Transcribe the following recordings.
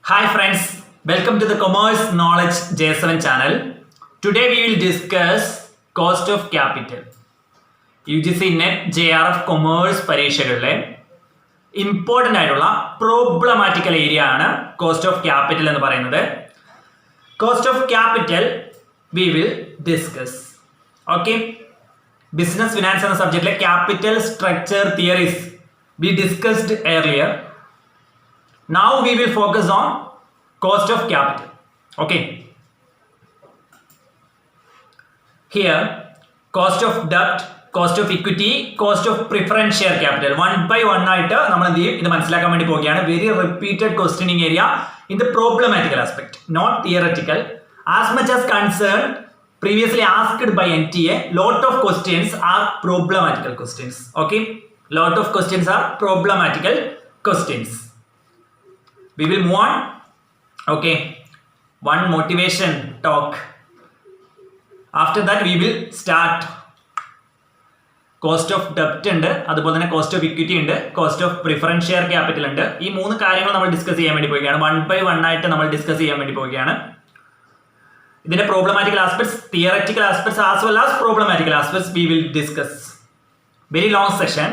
Hi friends, welcome to the Commerce Knowledge J7 channel. Today we will discuss cost of capital. UGC NET JRF Commerce പരീക്ഷകളിലെ important ആയിട്ടുള്ള problematical area ആണ് cost of capital എന്ന് പറയുന്നത്. Cost of capital we will discuss. Okay, business finance എന്ന സബ്ജക്റ്റിലെ capital structure theories we discussed earlier. Now we will focus on cost of capital. Okay, here cost of debt, cost of equity, cost of preference share capital one by one ആയിട്ട് നമ്മൾ എന്ത് ചെയ്യും ഇത് മനസ്സിലാക്കാൻ വേണ്ടി പോവുകയാണ്. Very repeated questioning area in the problematical aspect, not theoretical. As much as concerned previously asked by NTA, lot of questions are problematical questions. Okay, lot of questions are problematical questions. We will move on. Okay, one motivation talk. After that we will start cost of debt ഉണ്ട്, അതുപോലെ തന്നെ cost of equity ഉണ്ട്, cost of preference share capital ഉണ്ട്. ഈ മൂന്ന് കാര്യങ്ങൾ നമ്മൾ discuss ചെയ്യാൻ വേണ്ടി പോവുകയാണ്. വൺ ബൈ വൺ ആയിട്ട് നമ്മൾ ഡിസ്കസ് ചെയ്യാൻ വേണ്ടി പോവുകയാണ്. ഇതിന്റെ പ്രോബ്ലമാറ്റിക്കൽ aspects, theoretical aspects as well as പ്രോബ്ലമാറ്റിക്കൽ aspects we will discuss. Very long session.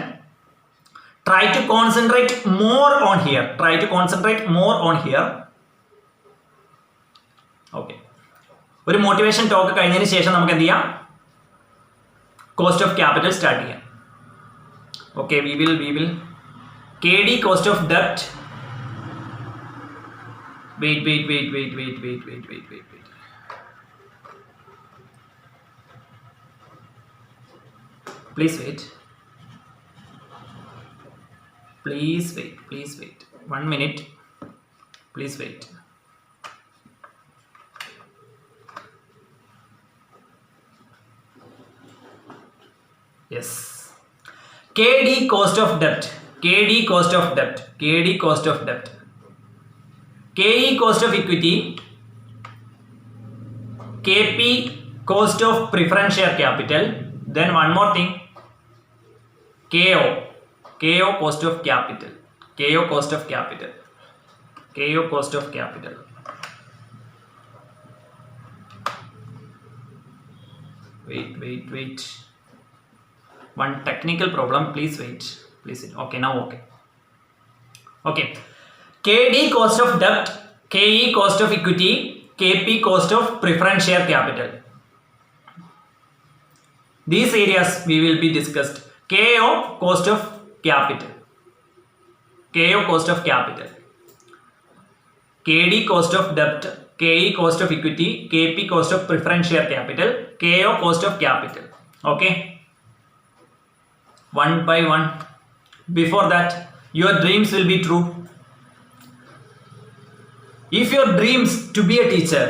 Try to concentrate more on here. Try to concentrate more on here. Okay. ഒരു മോട്ടിവേഷൻ ടോക്ക് കഴിഞ്ഞതിന് ശേഷം നമുക്ക് എന്ത് ചെയ്യാം, കോസ്റ്റ് ഓഫ് ക്യാപിറ്റൽ സ്റ്റാർട്ട് ചെയ്യാം. Okay, we will KD cost of ഡെപ്റ്റ്. wait. Please wait 1 minute. Please wait. Yes, KD cost of debt, KD cost of debt, KD cost of debt, KE cost of equity, KP cost of preference share capital, then one more thing, KO cost of capital, KO cost of capital, KO cost of capital. Wait. One technical problem, please wait. Okay, now okay. KD cost of debt, KE cost of equity, KP cost of preference share capital. These areas we will be discussed. KO cost of capital, KO cost of capital, KD cost of debt, KE cost of equity, KP cost of preference share capital, KO cost of capital. Okay, one by one. Before that, your dreams will be true. If your dreams to be a teacher,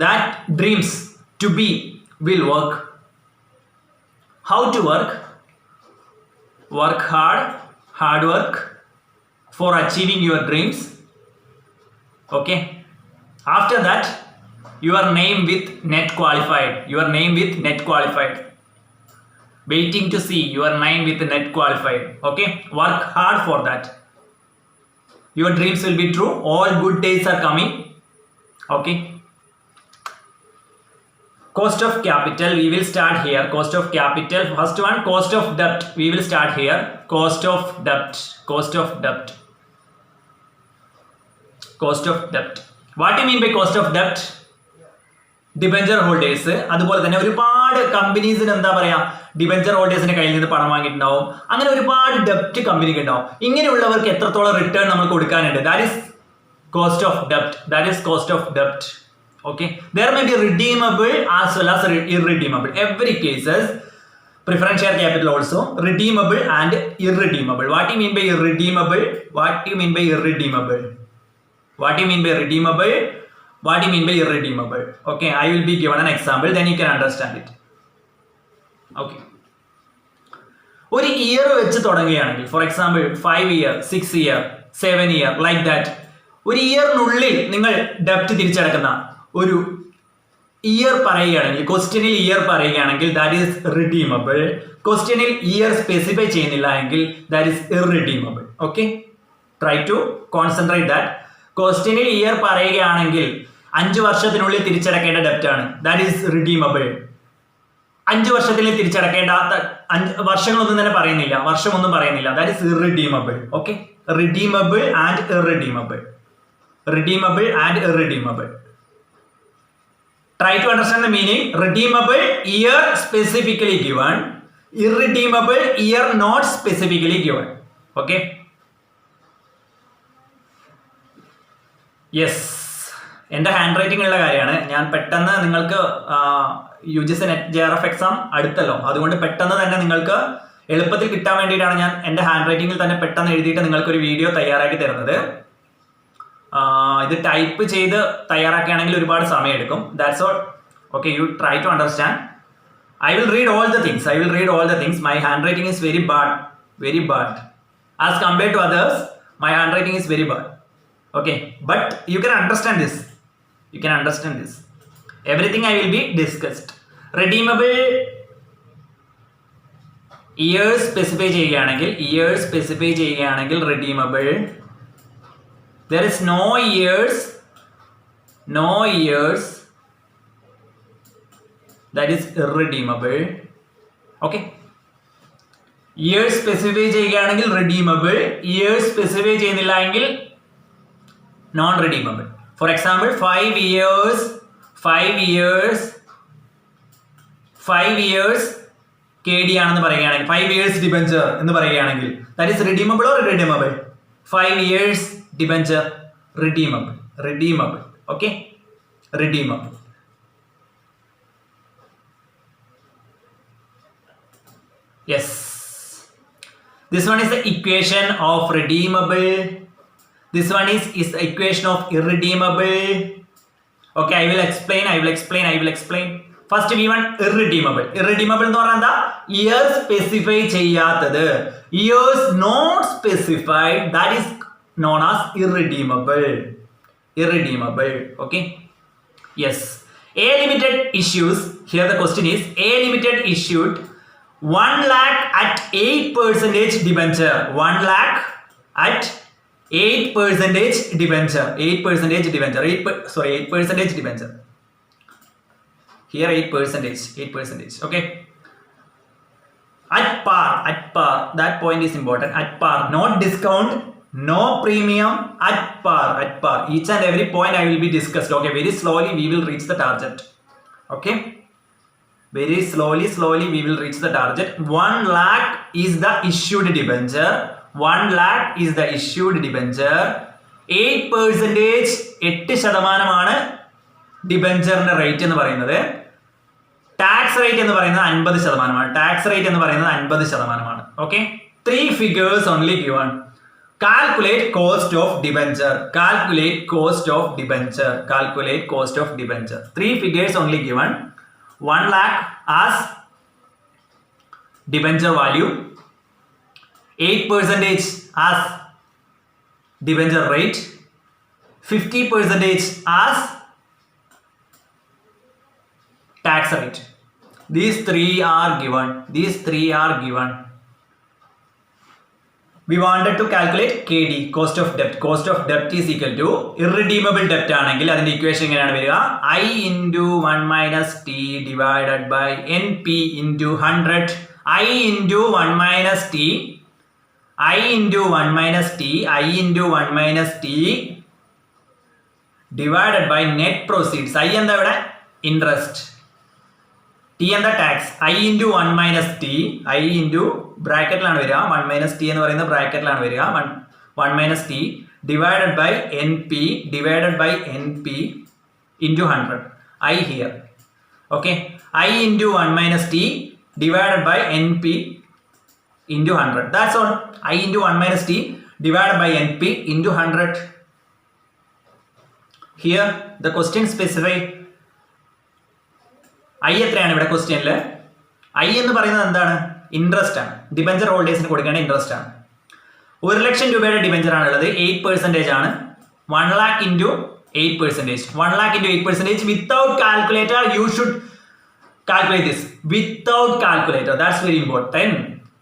that dreams to be will work. How to work? Work hard work for achieving your dreams. Okay, after that your name with net qualified, waiting to see your name with net qualified. Okay, work hard for that. Your dreams will be true. All good days are coming. Okay, cost of capital we will start here. Cost of capital, first one, cost of debt we will start here. Cost of debt. What do you mean by cost of debt? Debenture holders, അതുപോലെ തന്നെ ഒരുപാട് കമ്പനീസിന് എന്താ പറയാ, debenture ഹോൾഡേഴ്സിന്റെ കയ്യിൽ നിന്ന് പണം വാങ്ങിയിട്ടുണ്ടാവും. അങ്ങനെ ഒരുപാട് ഡെപ്റ്റ് കമ്പനിക്ക് ഉണ്ടാവും. ഇങ്ങനെയുള്ളവർക്ക് എത്രത്തോളം റിട്ടേൺ നമ്മൾ കൊടുക്കാനുണ്ട്, ദാറ്റ് ഈസ് കോസ്റ്റ് ഓഫ് ഡെപ്റ്റ്. Okay, there may be redeemable as well as irredeemable. Every cases, preference share capital also redeemable and irredeemable. What do you mean by irredeemable? What do you mean by irredeemable? Okay, I will be given an example, then you can understand it. Okay, ഒരു year വെച്ച് തുടങ്ങുകയാണെങ്കിൽ, for example 5 year, 6 year, 7 year, like that, ഒരു ഇയറിനുള്ളിൽ നിങ്ങൾ ഡെപ്റ്റ് തിരിച്ചടക്കുന്ന ഒരു year പറയുകയാണെങ്കിൽ, ക്വസ്റ്റ്യനിൽ year പറയുകയാണെങ്കിൽ that is redeemable. ക്വസ്റ്റ്യനിൽ ഇയർ സ്പെസിഫൈ ചെയ്യുന്നില്ല എങ്കിൽ that is irredeemable. Okay, try to concentrate that. ക്വസ്റ്റ്യനിൽ ഇയർ പറയുകയാണെങ്കിൽ 5 വർഷത്തിനുള്ളിൽ തിരിച്ചടക്കേണ്ട ഡെപ്റ്റ് ആണ്. That is redeemable. 5 വർഷത്തിൽ തിരിച്ചടക്കേണ്ടാത്ത വർഷങ്ങളൊന്നും തന്നെ പറയുന്നില്ല, വർഷമൊന്നും പറയുന്നില്ല. That is ഇറിഡീമബിൾ. Okay, redeemable and ഇറിഡീമബിൾ. Redeemable and irredeemable. Try to understand the meaning. Redeemable, year specifically given. Irredeemable, year not specifically given. Okay. Yes. എൻ്റെ hand writing ഉള്ള കാര്യമാണ്. ഞാൻ പെട്ടെന്ന് നിങ്ങൾക്ക് UGC NET JRF എക്സാം അടുത്തല്ലോ, അതുകൊണ്ട് പെട്ടെന്ന് തന്നെ നിങ്ങൾക്ക് എളുപ്പത്തിൽ കിട്ടാൻ വേണ്ടിയിട്ടാണ് ഞാൻ എൻ്റെ ഹാൻഡ് റൈറ്റിംഗിൽ തന്നെ പെട്ടെന്ന് എഴുതിയിട്ട് നിങ്ങൾക്കൊരു വീഡിയോ തയ്യാറാക്കി തരുന്നത്. ഇത് ടൈപ്പ് ചെയ്ത് തയ്യാറാക്കുകയാണെങ്കിൽ ഒരുപാട് സമയം എടുക്കും. That's all. Okay, you try to understand. I will read all the things. My handwriting is very bad. As compared to others, my handwriting is very bad. Okay, but you can understand this. Everything I will be discussed. Redeemable years specify ചെയ്യുകയാണെങ്കിൽ redeemable. There is no years that is irredeemable. Okay, years specify ചെയ്യുകയാണെങ്കിൽ redeemable, years specify ചെയ്യുന്നില്ല എങ്കിൽ non redeemable. For example, 5 years KD ആണെന്ന് പറയുകയാണെങ്കിൽ, 5 years debenture എന്ന് പറയുകയാണെങ്കിൽ, that is redeemable or irredeemable? 5 years debenture redeemable. Okay, redeemable. Yes, this one is the equation of redeemable. This one is the equation of irredeemable. Okay, I will explain. First we want irredeemable എന്ന് പറഞ്ഞാൽ എന്താ? Year specify ചെയ്യാത്തത്, years not specified, that is known as irredeemable. Okay, yes. A limited issues, here the question is A limited issued 1 lakh at 8% debenture. 1 lakh at 8% debenture. 8% debenture. 8% debenture. Here 8%. Okay. At par. That point is important. At par. Not discount. No premium. At par. Each and every point I will be discussed. Okay. Very slowly we will reach the target. Okay. Very slowly we will reach the target. 1 lakh is the issued debenture. 1 lakh is the issued debenture. 8%, 8% ഡിബെഞ്ചറിന്റെ rate എന്ന് പറയുന്നത്. Tax rate എന്ന് പറയുന്നത് 50%. Okay, 3 figures only given. Calculate cost of debenture. 3 figures only given. 1 lakh as debenture value, 8% as debenture rate, 50% as tax rate. These three are given. We wanted to calculate KD, cost of debt. Cost of debt is equal to irredeemable debt ആണെങ്കിൽ അതിന്റെ equation എങ്ങനെയാണ് വരിക? I into 1 minus T divided by NP into 100. I into 1 minus T divided by net proceeds. I എന്താ ഇവിടെ? Interest. T എന്താ? Tax. I into 1 minus T, I into ബ്രാക്കറ്റിലാണ് വരിക, 1 minus T എന്ന് പറയുന്ന ബ്രാക്കറ്റിലാണ് വരിക, 1 minus T divided by NP into 100. I here. Okay, I into 1 minus T divided by NP into 100. That's all. I into 1 minus T divided by NP into 100. Here the question specify I എത്രയാണ് ഇവിടെ ക്വസ്റ്റ്യനിൽ? I എന്ന് പറയുന്നത് എന്താണ്? Interest ആണ്. Debenture ഹോൾഡേഴ്സിന് കൊടുക്കേണ്ട interest ആണ്. 1 ലക്ഷം രൂപയുടെ ഡിബെഞ്ചർ ആണുള്ളത്, 8% ആണ്. 1 lakh into 8%. 1 lakh into 8%. Without calculator, you should calculate this. Without calculator, that's very important.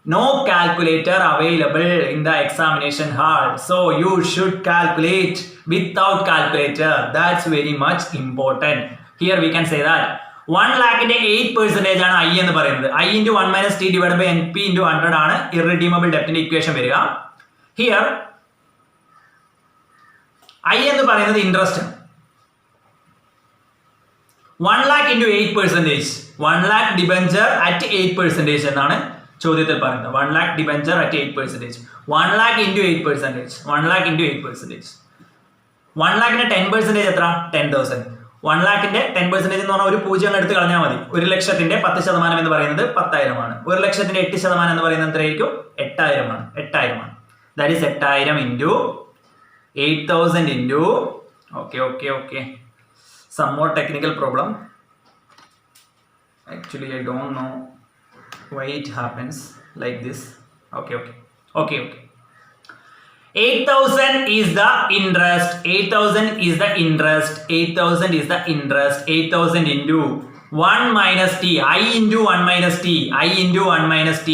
No calculator available in the examination hall. So you should calculate without calculator. That's very much important. Here we can say that 1 lakh in 8% ആണ് I എന്ന് പറയുന്നത്. I into 1 minus T divided by NP into 100 ആണ് irredeemable debt ന്റെ equation വരിക. Here I എന്ന് പറയുന്നത് interest. 1 lakh into 8%. 1 lakh debenture at 8% എന്നാണ് ചോദ്യത്തിൽ പറയുന്നത്. 1 lakh debenture at 8%. 1 lakh into 8%. 1 lakh into 8%. 1 lakhന്റെ 10% എത്ര? 10,000. 1 lakhന്റെ 10% എന്ന് പറഞ്ഞാൽ ഒരു പൂജ്യം എടുത്ത് കളഞ്ഞാൽ മതി. 1 ലക്ഷത്തിന്റെ 10% എന്ന് പറയുന്നത് 10,000 ആണ്. 1 ലക്ഷത്തിന്റെ 8% എന്ന് പറയുന്നത് എത്രയായിരിക്കും? 8,000 ആണ്. 8,000 ആണ്. That is 8,000 into 8,000 into okay. Some more technical problem. Actually, I don't know why it happens like this. Okay. 8,000 is the interest. 8,000 is the interest. 8,000 is the interest. 8,000 into 1 minus t. I into 1 minus t. I into 1 minus t.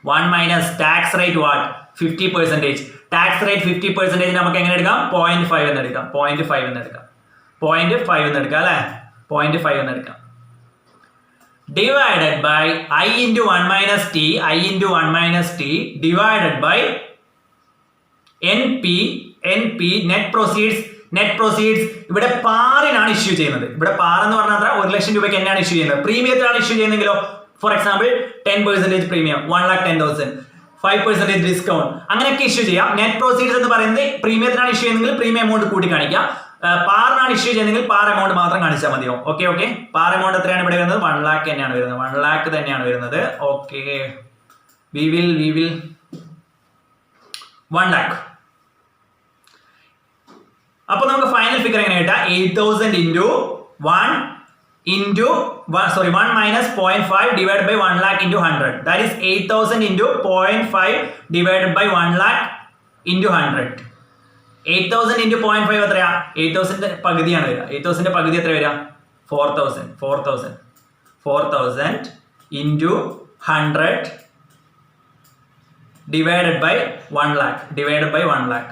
1 minus tax rate what? 50%. Tax rate 50% നമുക്ക് എങ്ങനെ എടുക്കാം? 0.5 എന്ന് എടുക്കാം. 0.5 എന്ന് എടുക്കാം. 0.5 എന്ന് എടുക്കാം അല്ലേ? 0.5 എന്ന് എടുക്കാം. Divided by I into 1 minus t. I into 1 minus t divided by NP net proceeds ഇവിടെ പാറിനാണ് ഇഷ്യൂ ചെയ്യുന്നത്. ഇവിടെ പാർ എന്ന് പറഞ്ഞാൽ 1 ലക്ഷം രൂപയ്ക്ക് എന്നാണ് ഇഷ്യൂ ചെയ്യുന്നത്? പ്രീമിയത്തിലാണ് ഇഷ്യൂ ചെയ്യുന്നതെങ്കിലോ ഫോർ എക്സാമ്പിൾ 10% പ്രീമിയം 1,10,000, 5% ഡിസ്കൗണ്ട് അങ്ങനെയൊക്കെ ഇഷ്യൂ ചെയ്യാം. നെറ്റ് പ്രോസീഡ്സ് എന്ന് പറയുന്നത് പ്രീമിയത്തിനാണ് ഇഷ്യൂ ചെയ്യുന്നതെങ്കിൽ പ്രീമിയം എമൗണ്ട് കൂട്ടി കാണിക്കാം. പാറിനാണ് ഇഷ്യൂ ചെയ്യുന്നതെങ്കിൽ പാർ എമൗണ്ട് മാത്രം കാണിച്ചാൽ മതിയോ? ഓക്കെ. പാർ എമൗണ്ട് എത്രയാണ് ഇവിടെ വരുന്നത്? 1 lakh തന്നെയാണ് വരുന്നത്. 1 lakh തന്നെയാണ് വരുന്നത്. Okay, we will 1 lakh. അപ്പോൾ നമുക്ക് ഫൈനൽ ഫിഗർ എങ്ങനെ കിട്ടാം? 8,000 into 1 minus 0.5 divided by 1 lakh into 100. That is 8,000 into 0.5 divided by 1 lakh into 100. 8,000 into 0.5 എത്രയാ? 8,000 പകുതിയാണ് വരിക. 8,000 പകുതി എത്ര വരിക? 4,000 into 100 divided by 1 lakh.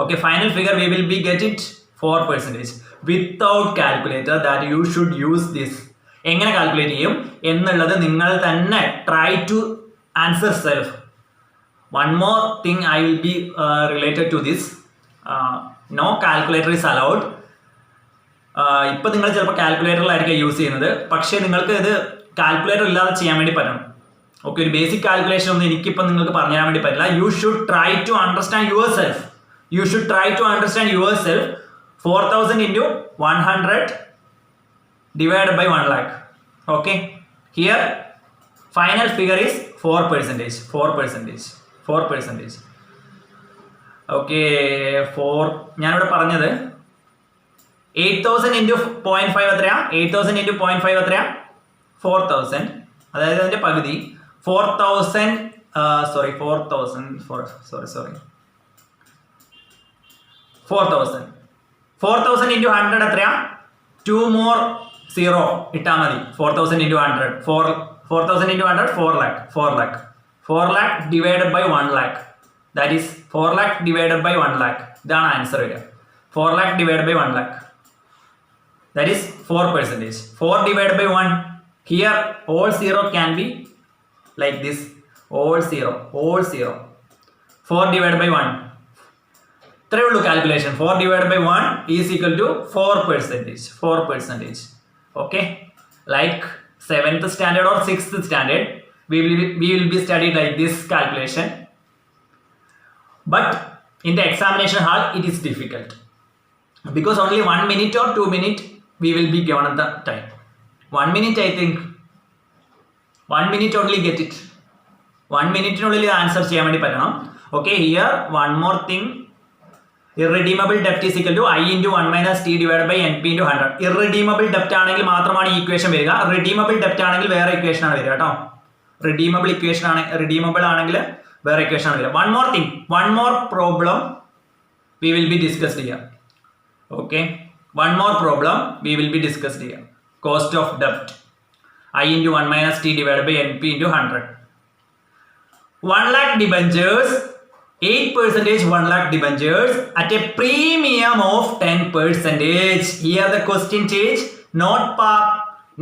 Okay, final figure we will be get it 4%. Without calculator, that you should use this. എങ്ങനെ calculate ചെയ്യും എന്നുള്ളത് നിങ്ങൾ തന്നെ try to answer self. One more thing I will be related to this. No calculator is allowed. ഇപ്പോൾ നിങ്ങൾ ചിലപ്പോൾ കാൽക്കുലേറ്ററിലായിരിക്കും use ചെയ്യുന്നത്. പക്ഷേ നിങ്ങൾക്ക് ഇത് കാൽക്കുലേറ്റർ ഇല്ലാതെ ചെയ്യാൻ വേണ്ടി പറ്റണം. ഓക്കെ, ഒരു ബേസിക് കാൽക്കുലേഷൻ ഒന്നും എനിക്കിപ്പോൾ നിങ്ങൾക്ക് പറഞ്ഞു തരാൻ വേണ്ടി പറ്റില്ല. You should try to understand yourself. 4,000 into 100 divided by 1 lakh. Okay, here final figure is 4%. 4%. Okay, ഞാനിവിടെ പറഞ്ഞത് 8,000 into 0.5 എത്രയാ? 8,000 into 0.5 എത്രയാ? 4,000. അതായത് അതിന്റെ പകുതി 4,000 into 100 എത്രയാ? 2 more 0 ഇട്ടാൽ മതി. 4,000 into 100 4 lakh divided by 1 lakh. That is 4 lakh divided by 1 lakh. ഇതാണ് ആൻസർ വരിക. 4 lakh divided by 1 lakh. That is 4%. 4 divided by 1. Here all 0 can be like this. All 0. 4 divided by 1. ഇത്രയേ ഉള്ളൂ calculation. 4 divided by 1 is equal to 4%. Okay, like 7th standard or 6th standard we will be studied like this calculation, but in the examination hall it is difficult because only 1 minute or 2 minutes we will be given at the time. 1 minute, I think 1 minute only get it. 1 minute നുള്ളിൽ answer ചെയ്യാൻ വേണ്ടി പറ്റണം. Okay, here one more thing. Irredeemable debt is equal to I into 1 minus T divided by NP into 100. Irredeemable debt ആണെങ്കിൽ മാത്രമാണ് ഈ equation വരിക. Redeemable debt ആണെങ്കിൽ വേറെ ഇക്വേഷൻ ആണ് വരിക കേട്ടോ. Redeemable ആണെങ്കിൽ വേറെ ഇക്വേഷൻ ആണ് വരിക. One more problem we will be discussed here. Okay, one more problem we will be discussed here. Cost of debt. I into 1 minus T divided by NP into 100. 1 lakh debentures, 8% 1 lakh debentures at a premium of 10%. Here the question change, not par.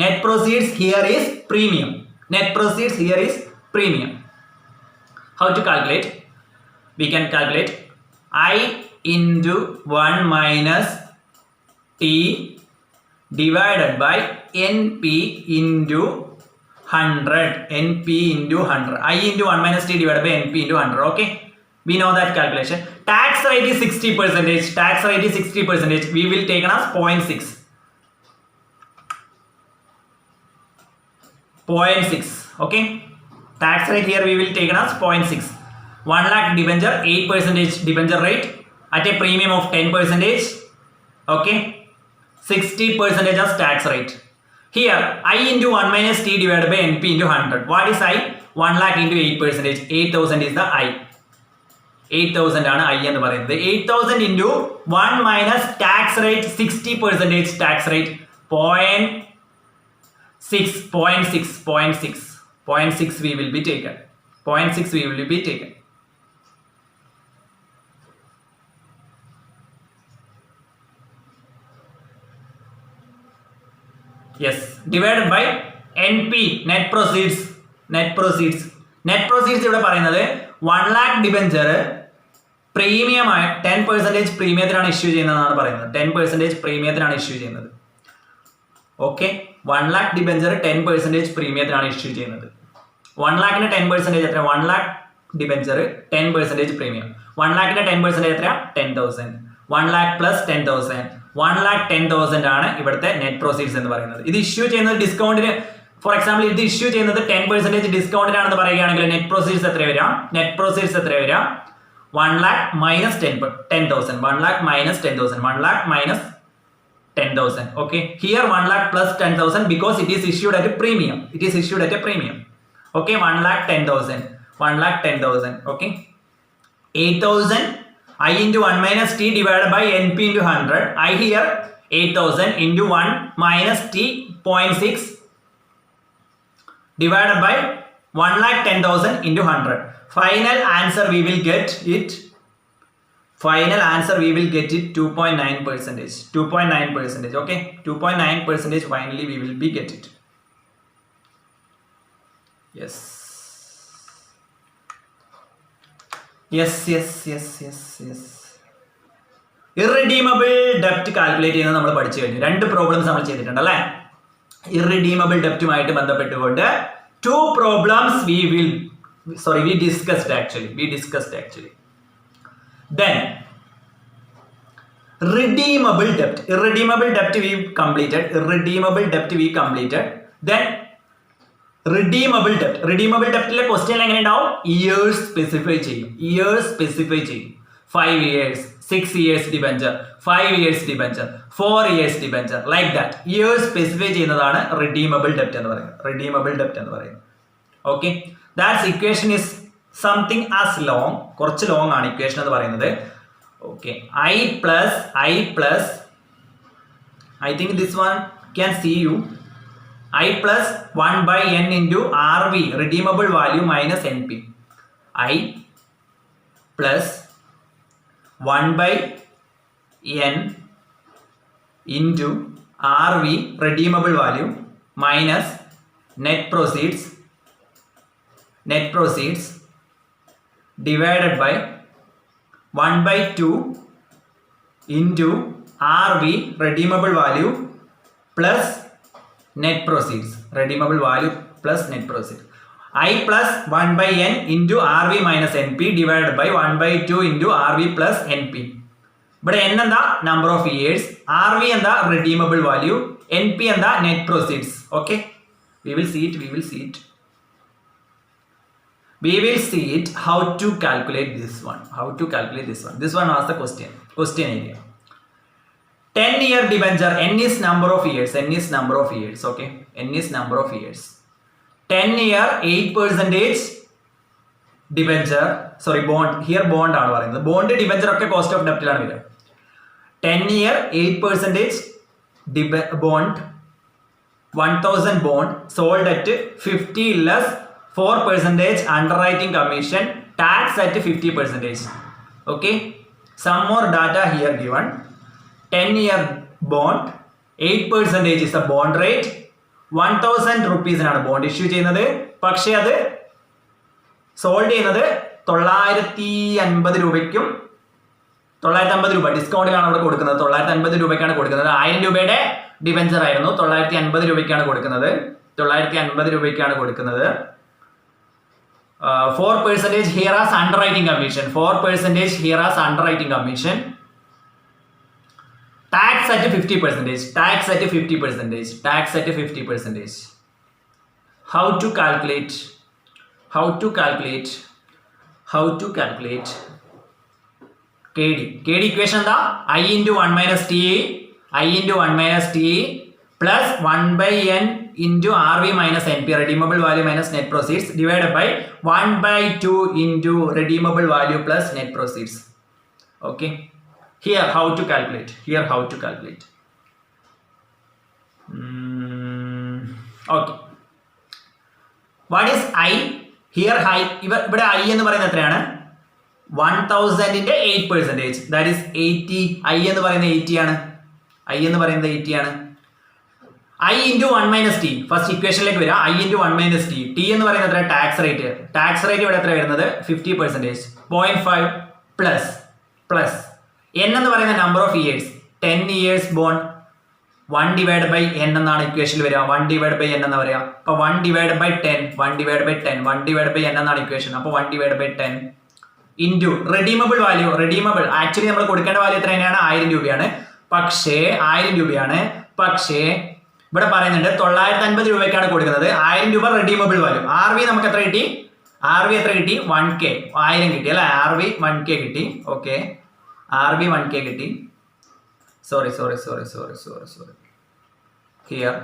Net proceeds here is premium. Net proceeds here is premium. How to calculate? We can calculate I into 1 minus T divided by NP into 100. NP into 100. I into 1 minus T divided by NP into 100. Okay. We know that calculation. Tax rate is 60%. Tax rate is 60%. We will take as 0.6. 0.6. Okay. Tax rate here we will take as 0.6. 1 lakh debenture, 8% debenture rate at a premium of 10%. Okay. 60% as tax rate. Here I into 1 minus T divided by NP into 100. What is I? 1 lakh into 8%. 8,000 is the I. 8,000 ആണ് I എന്ന് പറയുന്നത്. 8,000 into 1 minus tax rate 60% tax rate 0.6 we will be taken. 0.6 we will be taken. Yes, divided by NP, net proceeds. Net proceeds ഇവിടെ പറയുന്നത് 1 lakh debenture premium 10% പ്രീമിയത്തിനാണ് issue ചെയ്യുന്നതെന്നാണ് പറയുന്നത്. 10% പ്രീമിയത്തിനാണ് issue ചെയ്യുന്നത്. Okay, 1 lakh debenture 10% പ്രീമിയത്തിനാണ് issue ചെയ്യുന്നത്. 1 lakhന് 10% എത്ര? 1 lakh debenture 10% premium. 1 lakhന് 10% എത്ര? 10,000. 1 lakh plus 10,000. 1 lakh 10,000 ആണ് ഇവിടുത്തെ net proceeds എന്ന് പറയുന്നത്. ഇത് ഇഷ്യൂ ചെയ്യുന്നത് ഡിസ്കൗണ്ടിന്, ഫോർ എക്സാമ്പിൾ ഇത് ഇഷ്യൂ ചെയ്യുന്നത് 10% ഡിസ്കൗണ്ടിനാണെന്ന് പറയുകയാണെങ്കിൽ നെറ്റ് പ്രോസീഡ്സ് എത്ര വരിക? നെറ്റ് പ്രോസീഡ്സ് എത്ര വരിക? 1 lakh minus 10,000. 1 lakh minus 10,000. 1 lakh minus 10,000. Okay. Here 1 lakh plus 10,000 because it is issued at a premium. It is issued at a premium. Okay. 1 lakh 10,000. 1 lakh 10,000. Okay. 8,000 I into 1 minus T divided by NP into 100. I here 8,000 into 1 minus T 0.6 divided by 1 lakh 10,000 into 100. Final answer we will get it. Final answer we will get it 2.9%. 2.9%. Okay. 2.9% finally we will be get it. Yes. Irredeemable ഡെപ്റ്റ് calculate ചെയ്യുന്നത് നമ്മൾ പഠിച്ചു കഴിഞ്ഞു. 2 problems നമ്മൾ ചെയ്തിട്ടുണ്ട് അല്ലേ? Irredeemable ഡെപ്റ്റുമായിട്ട് ബന്ധപ്പെട്ടുകൊണ്ട് 2 problems we discussed actually. Then redeemable debt we completed. Then redeemable debtലെ ക്വസ്റ്റ്യൻ എങ്ങനെ ഉണ്ടാവും? ഇയേഴ്സ് സ്പെസിഫൈ ചെയ്യും. 5 years, 6 years debenture, 5 years debenture, 4 years debenture, like that years specify ചെയ്യുന്നതാണ് റിഡീമബിൾ ഡെപ്റ്റ് എന്ന് പറയുന്നത്. Okay, that's equation is something as long, കുറച്ച് long ആണ് ഇക്വേഷൻ എന്ന് പറയുന്നത്. Okay, I think this one can see you. I plus 1 by n into RV, redeemable value minus NP. I plus 1 by n into RV, redeemable value minus net proceeds divided by 1 by 2 into RV, redeemable value plus net proceeds. Redeemable value plus net proceeds. I plus 1 by n into RV minus NP divided by 1 by 2 into RV plus NP. But n and the number of years, RV and the redeemable value, NP and the net proceeds. Okay, we will see it how to calculate this one. This one was the question area. 10-year debenture, n is number of years. Okay, n is number of years. 10-year 8% debenture, bond. Here bond ആണ് പറയുന്നത്. Bond debenture ഒക്കെ cost of debt ലാണ് വരിക. 10-year 8% bond, 1000 bond sold at 50 less 4% underwriting commission, tax at 50%. Okay, some more data here given. 10-year bond, 8% is the bond rate. 1000 rupees ആണ് bond issue ചെയ്യുന്നത്. പക്ഷേ അത് sold ചെയ്യുന്നത് 950 രൂപയ്ക്കും 950 രൂപ ഡിസ്കൗണ്ടിലാണ് അവിടെ കൊടുക്കുന്നത്. 950 രൂപയ്ക്കാണ് കൊടുക്കുന്നത്. 1000 രൂപയുടെ ഡിബെഞ്ചർ ആയിരുന്നു. 950 രൂപയ്ക്കാണ് കൊടുക്കുന്നത്. 950 രൂപയ്ക്കാണ് കൊടുക്കുന്നത്. 4% here as underwriting commission. 4% here as underwriting commission. Tax at 50%. Tax at 50%. Tax at 50%. How to calculate? How to calculate? How to calculate? KD. KD equation എന്താ? I into 1 minus T. I into 1 minus T plus 1 by N into RV minus NP, redeemable value minus net proceeds, divided by 1 by 2 into redeemable value plus net proceeds. Okay. Here how to calculate? Here how to calculate? Okay. What is I? Here I. ഇവിടെ I എന്ന് പറയുന്നത് എത്രയാണ്? 1000-ന്റെ 8%. That is 80. I എന്ന് പറയുന്നത് 80 ആണ്. I എന്ന് പറയുന്നത് 80 ആണ്. I into 1 minus T. First ഇക്വേഷനിലേക്ക് വരിക. I into 1 minus T. T എന്ന് പറയുന്നത് എത്ര? Tax rate. ടാക്സ് റേറ്റ് ഇവിടെ എത്ര വരുന്നത്? 50%. 0.5 പ്ലസ് N എന്ന് പറയുന്ന number of years. 10 years bond. 1 divided by N എന്നാണ് ഇക്വേഷനിൽ വരിക. 1 divided by N എന്ന് പറയാ. അപ്പോൾ 1 divided by 10. 1 divided by 10. 1 divided by N എന്നാണ് ഇക്വേഷൻ. അപ്പോൾ 1 divided by 10 into redeemable value. Redeemable actually നമ്മൾ കൊടുക്കേണ്ട വാല്യൂ എത്ര തന്നെയാണ്? 1000 രൂപയാണ്. പക്ഷേ 1000 രൂപയാണ്. പക്ഷേ ഇവിടെ പറയുന്നുണ്ട് 950 രൂപയ്ക്കാണ് കൊടുക്കുന്നത്. 1000 രൂപ റെഡീമബിൾ വാല്യൂ. RV നമുക്ക് എത്ര കിട്ടി? RV എത്ര കിട്ടി? 1K. 1000 കിട്ടി അല്ലേ? RV 1K കിട്ടി. ഓക്കെ, RV 1K കിട്ടി. സോറി ഹിയർ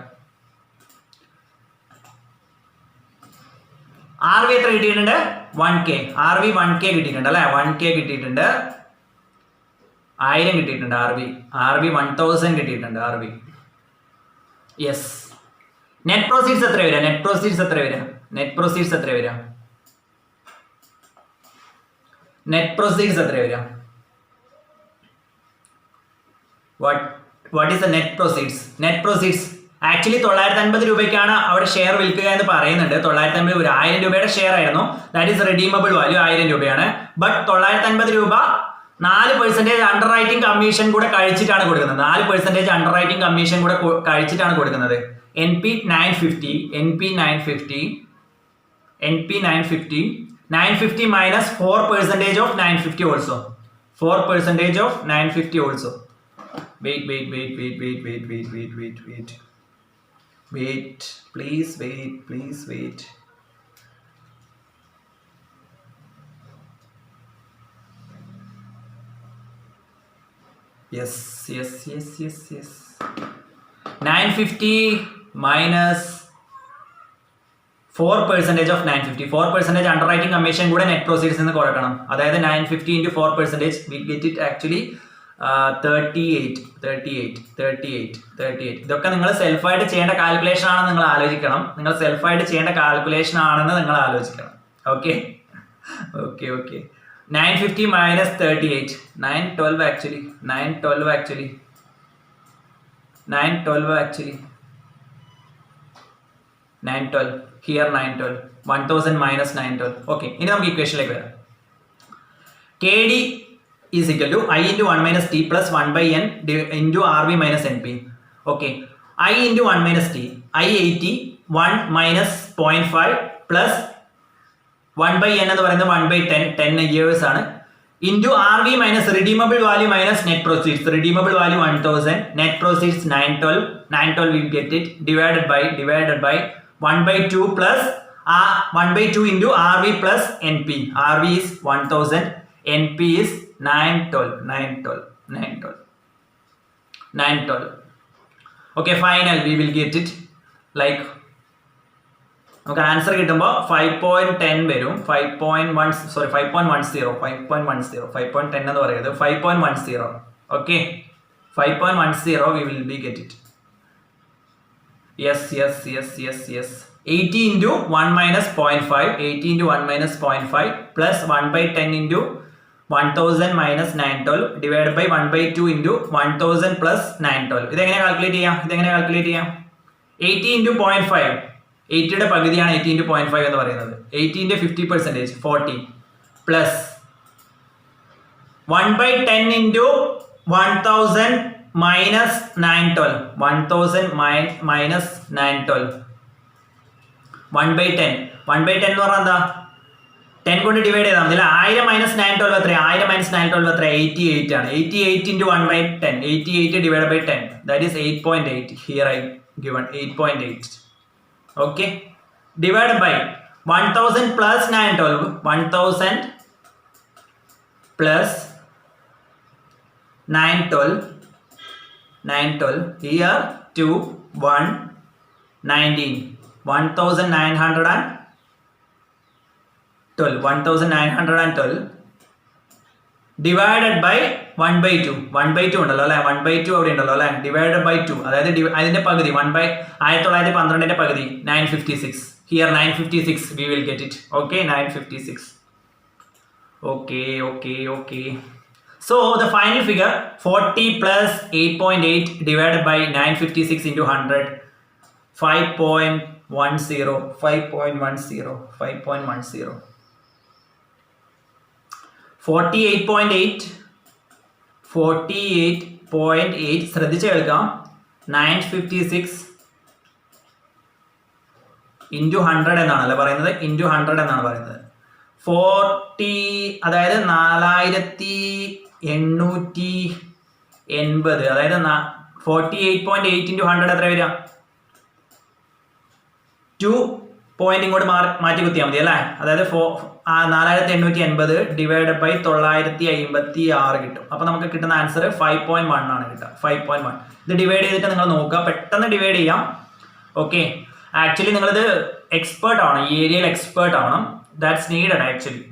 RV എത്ര കിട്ടിയിട്ടുണ്ട്? 1K. RV 1K കിട്ടിയിട്ടുണ്ട് അല്ലേ? 1K കിട്ടിയിട്ടുണ്ട്. 1000 കിട്ടിയിട്ടുണ്ട്. RV 1000 കിട്ടിയിട്ടുണ്ട്. RV yes. നെറ്റ് പ്രോസീഡ്സ് എത്ര വരിക? നെറ്റ് പ്രോസീഡ്സ് എത്ര വരിക? നെറ്റ് പ്രോസീഡ്സ് എത്ര വരിക? നെറ്റ് പ്രോസീഡ്സ് എത്ര വരിക? What is the net proceeds? Net proceeds actually 950 രൂപയ്ക്കാണ് അവിടെ ഷെയർ വിൽക്കുക എന്ന് പറയുന്നുണ്ട്. 950 രൂപ 1000 രൂപയുടെ ഷെയർ ആയിരുന്നു. ദാറ്റ് ഈസ് റെഡീമബിൾ വാല്യൂ 1000 രൂപയാണ്. ബട്ട് 950 രൂപ 4% അണ്ടർ റൈറ്റിംഗ് കമ്മീഷൻ കൂടെ കഴിച്ചിട്ടാണ് കൊടുക്കുന്നത്. 4% അണ്ടർ റൈറ്റിംഗ് കമ്മീഷൻ കൂടെ കഴിച്ചിട്ടാണ് കൊടുക്കുന്നത്. NP 950 minus 4% of 950 also. 4% of 950 also. Wait. Please wait. Yes. 950 minus 4% of 950. 4% underwriting commission കൂടെ നെറ്റ് പ്രോസീഡ്സ് നിന്ന് കുറക്കണം. അതായത് 950 into 4%, we get it actually 38. ഇതൊക്കെ നിങ്ങൾ സെൽഫായിട്ട് ചെയ്യേണ്ട കാൽക്കുലേഷൻ ആണെന്ന് നിങ്ങൾ ആലോചിക്കണം. Okay 950 minus 38. 912 actually. 912 here. 912 1000 minus 912. Okay, ഇനി നമുക്ക് ഇക്വേഷനിലേക്ക് വരാം. KD is equal to I into 1 minus T plus 1 by N into RV minus NP. Okay, I into 1 minus T. I 80 1 minus 0.5 plus 1 by N എന്ന് പറയുന്നത് 1 by 10 years ആണ്. Into RV minus redeemable value minus net proceeds. Redeemable value 1000, net proceeds 912 we get it, divided by 1 by 2 plus 1 by 2 into RV plus NP. RV is 1000, NP is 912. Okay, final we will get it like നമുക്ക് answer കിട്ടുമ്പോൾ 5.10 വരും. 5.10 എന്ന് പറയുന്നത് 5.10. Okay, 5.10 we will be get it. Yes. 80 into 1 minus 0.5, 80 into 1 minus 0.5 plus 1 by 10 into 1000 minus 912 divided by 1 by 2 into 1000 plus 912. ഇതെങ്ങനെ calculate ചെയ്യാം? 80 into 0.5, 80യുടെ പകുതിയാണ് 80 into 0.5 എന്ന് പറയുന്നത്. 80 into 50%, 40 plus 1 by 10 into 1000 minus 912, 1000 minus 912, 1 by 10 എന്ന് പറഞ്ഞാൽ എന്താ? 10 കൊണ്ട് ഡിവൈഡ് ചെയ്താൽ മതി. 1000 മൈനസ് 912 എത്ര? 1000 മൈനസ് 912 എത്ര? 88 ആണ്. 88 into 1 by 10, 88 divided by 10, that is 8.8. Here I given 8.8. Okay, divided by 1000 plus 912, 1000 plus 912 here 2 1 19, 1912 divided by 1 by 2 ഉണ്ടല്ലോ അല്ലേ? 1 by 2 അവിടെ ഉണ്ടല്ലോ അല്ലേ? divided by 2, അതായത് അതിന്റെ പകുതി 1912 പകുതി 956. Here 956 we will get it. Okay, 956. Okay. So the final figure 40 plus 8.8 divided by 956 into 100, 5.10. 48.8 ശ്രദ്ധിച്ച് കേൾക്കാം. 956 into 100 എന്നാണല്ലേ പറയുന്നത്? into 100 എന്നാണ് പറയുന്നത്. 40, അതായത് 4880, അതായത് 48.8 into 100 എത്ര വരിക? 2 പോയിന്റ് ഇങ്ങോട്ട് മാറ്റി കുത്തിയാൽ മതി അല്ലേ? അതായത് 4880 ഡിവൈഡ് ബൈ 956 കിട്ടും. അപ്പൊ നമുക്ക് കിട്ടുന്ന ആൻസർ 5.1 ആണ് കിട്ടുക. 5.1. ഇത് ഡിവൈഡ് ചെയ്തിട്ട് നിങ്ങൾ നോക്കുക, പെട്ടെന്ന് ഡിവൈഡ് ചെയ്യാം. ഓക്കെ, ആക്ച്വലി നിങ്ങളിത് എക്സ്പേർട്ട് ആവണം, ഈ ഏരിയയിൽ എക്സ്പേർട്ട് ആവണം. That's needed actually.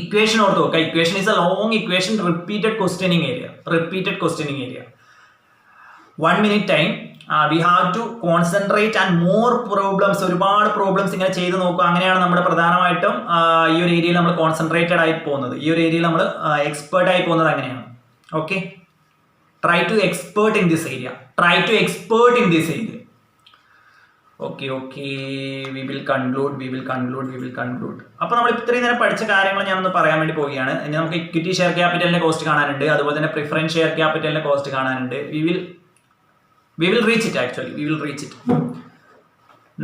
ഇക്വേഷൻ ഓർത്ത് നോക്കുക. Equation is A long equation, repeated questioning area. 1 minute time. We have to concentrate and more problems, ഒരുപാട് പ്രോബ്ലംസ് ഇങ്ങനെ ചെയ്ത് നോക്കുക. അങ്ങനെയാണ് നമ്മുടെ പ്രധാനമായിട്ടും ഈ ഒരു ഏരിയയിൽ നമ്മൾ കോൺസെൻട്രേറ്റഡ് ആയി പോകുന്നത്, ഈ ഒരു ഏരിയയിൽ നമ്മൾ എക്സ്പേർട്ട് ആയി പോകുന്നത് അങ്ങനെയാണ്. Okay, try to expert in this area. Okay, we will conclude. അപ്പോൾ നമ്മൾ ഇത്രയും നേരം പഠിച്ച കാര്യങ്ങൾ ഞാനൊന്ന് പറയാൻ വേണ്ടി പോവുകയാണ്. ഇനി നമുക്ക് ഇക്വിറ്റി ഷെയർ ക്യാപിറ്റലിന്റെ കോസ്റ്റ് കാണാനുണ്ട്, അതുപോലെ തന്നെ പ്രിഫറൻസ് ഷെയർ ക്യാപിറ്റലിന്റെ കോസ്റ്റ് കാണാനുണ്ട്. We will reach it actually.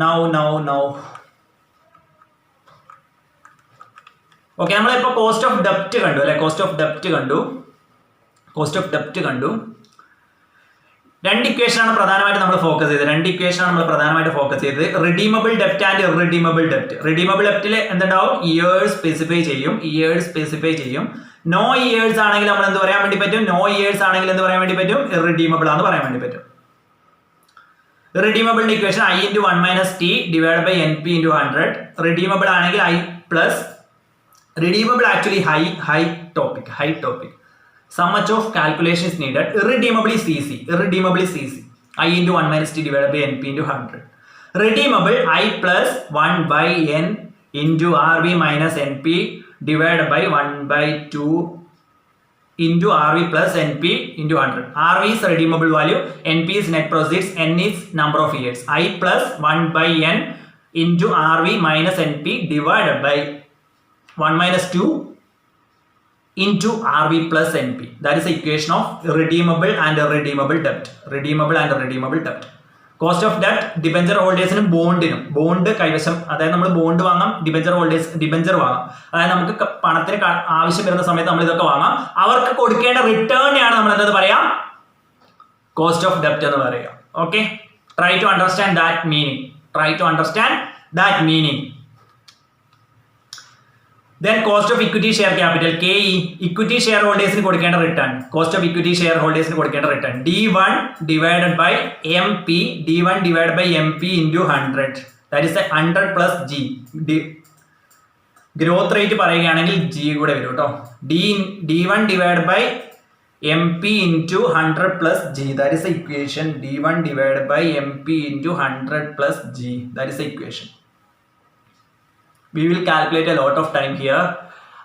Now. Okay, നമ്മളിപ്പോൾ കോസ്റ്റ് ഓഫ് ഡെപ്റ്റ് കണ്ടു അല്ലെ? കോസ്റ്റ് ഓഫ് ഡെപ്റ്റ് കണ്ടു. രണ്ട് ഇക്വേഷനാണ് പ്രധാനമായിട്ട് നമ്മൾ ഫോക്കസ് ചെയ്തത്. Redeemable ഡെപ്റ്റ് and irredeemable ഡെപ്റ്റ്. റിഡീമബിൾ ഡെപ്റ്റിൽ എന്തുണ്ടാവും? ഇയേഴ്സ് സ്പെസിഫൈ ചെയ്യും. നോ ഇയേഴ്സ് ആണെങ്കിൽ നമ്മൾ എന്ത് പറയാൻ വേണ്ടി പറ്റും? ഇറഡീമബിൾ ആണെന്ന് പറയാൻ വേണ്ടി പറ്റും. റിഡീമബിളിന്റെ equation I into 1 minus t divided by NP into 100. Redeemable ആണെങ്കിൽ I plus actually high topic. Some much of calculation is needed. Irredeemable is easy. I into 1 minus t divided by NP into 100. Redeemable I plus 1 by N into RV minus NP divided by 1 by 2 into RV plus NP into 100. RV is redeemable value, NP is net proceeds, N is number of years. I plus 1 by N into RV minus NP divided by 1 minus 2 into RV plus NP. That is the equation of redeemable and irredeemable debt. Cost of ഡെപ്റ്റ് debenture ഹോൾഡേഴ്സിനും bond കൈവശം, അതായത് നമ്മൾ bond വാങ്ങാം, debenture വാങ്ങാം. അതായത് നമുക്ക് പണത്തിന് ആവശ്യം വരുന്ന സമയത്ത് നമ്മൾ ഇതൊക്കെ വാങ്ങാം. അവർക്ക് കൊടുക്കേണ്ട റിട്ടേണിനെയാണ് നമ്മൾ എന്താ പറയാം? കോസ്റ്റ് ഓഫ് ഡെപ്റ്റ് എന്ന് പറയുക. Okay, try to understand that meaning. Then cost of equity share capital, KE, equity shareholders കൊടുക്കേണ്ട return. Cost of equity share ഹോൾഡേഴ്സിന് കൊടുക്കേണ്ട return D1 divided by MP into 100. That is 100 plus G. Growth rate പറയുകയാണെങ്കിൽ G കൂടെ വരും കേട്ടോ. D1 divided by mp into 100 plus g. That is the equation. d1 divided by mp into 100 plus g. That is the equation. We will calculate a lot of time here.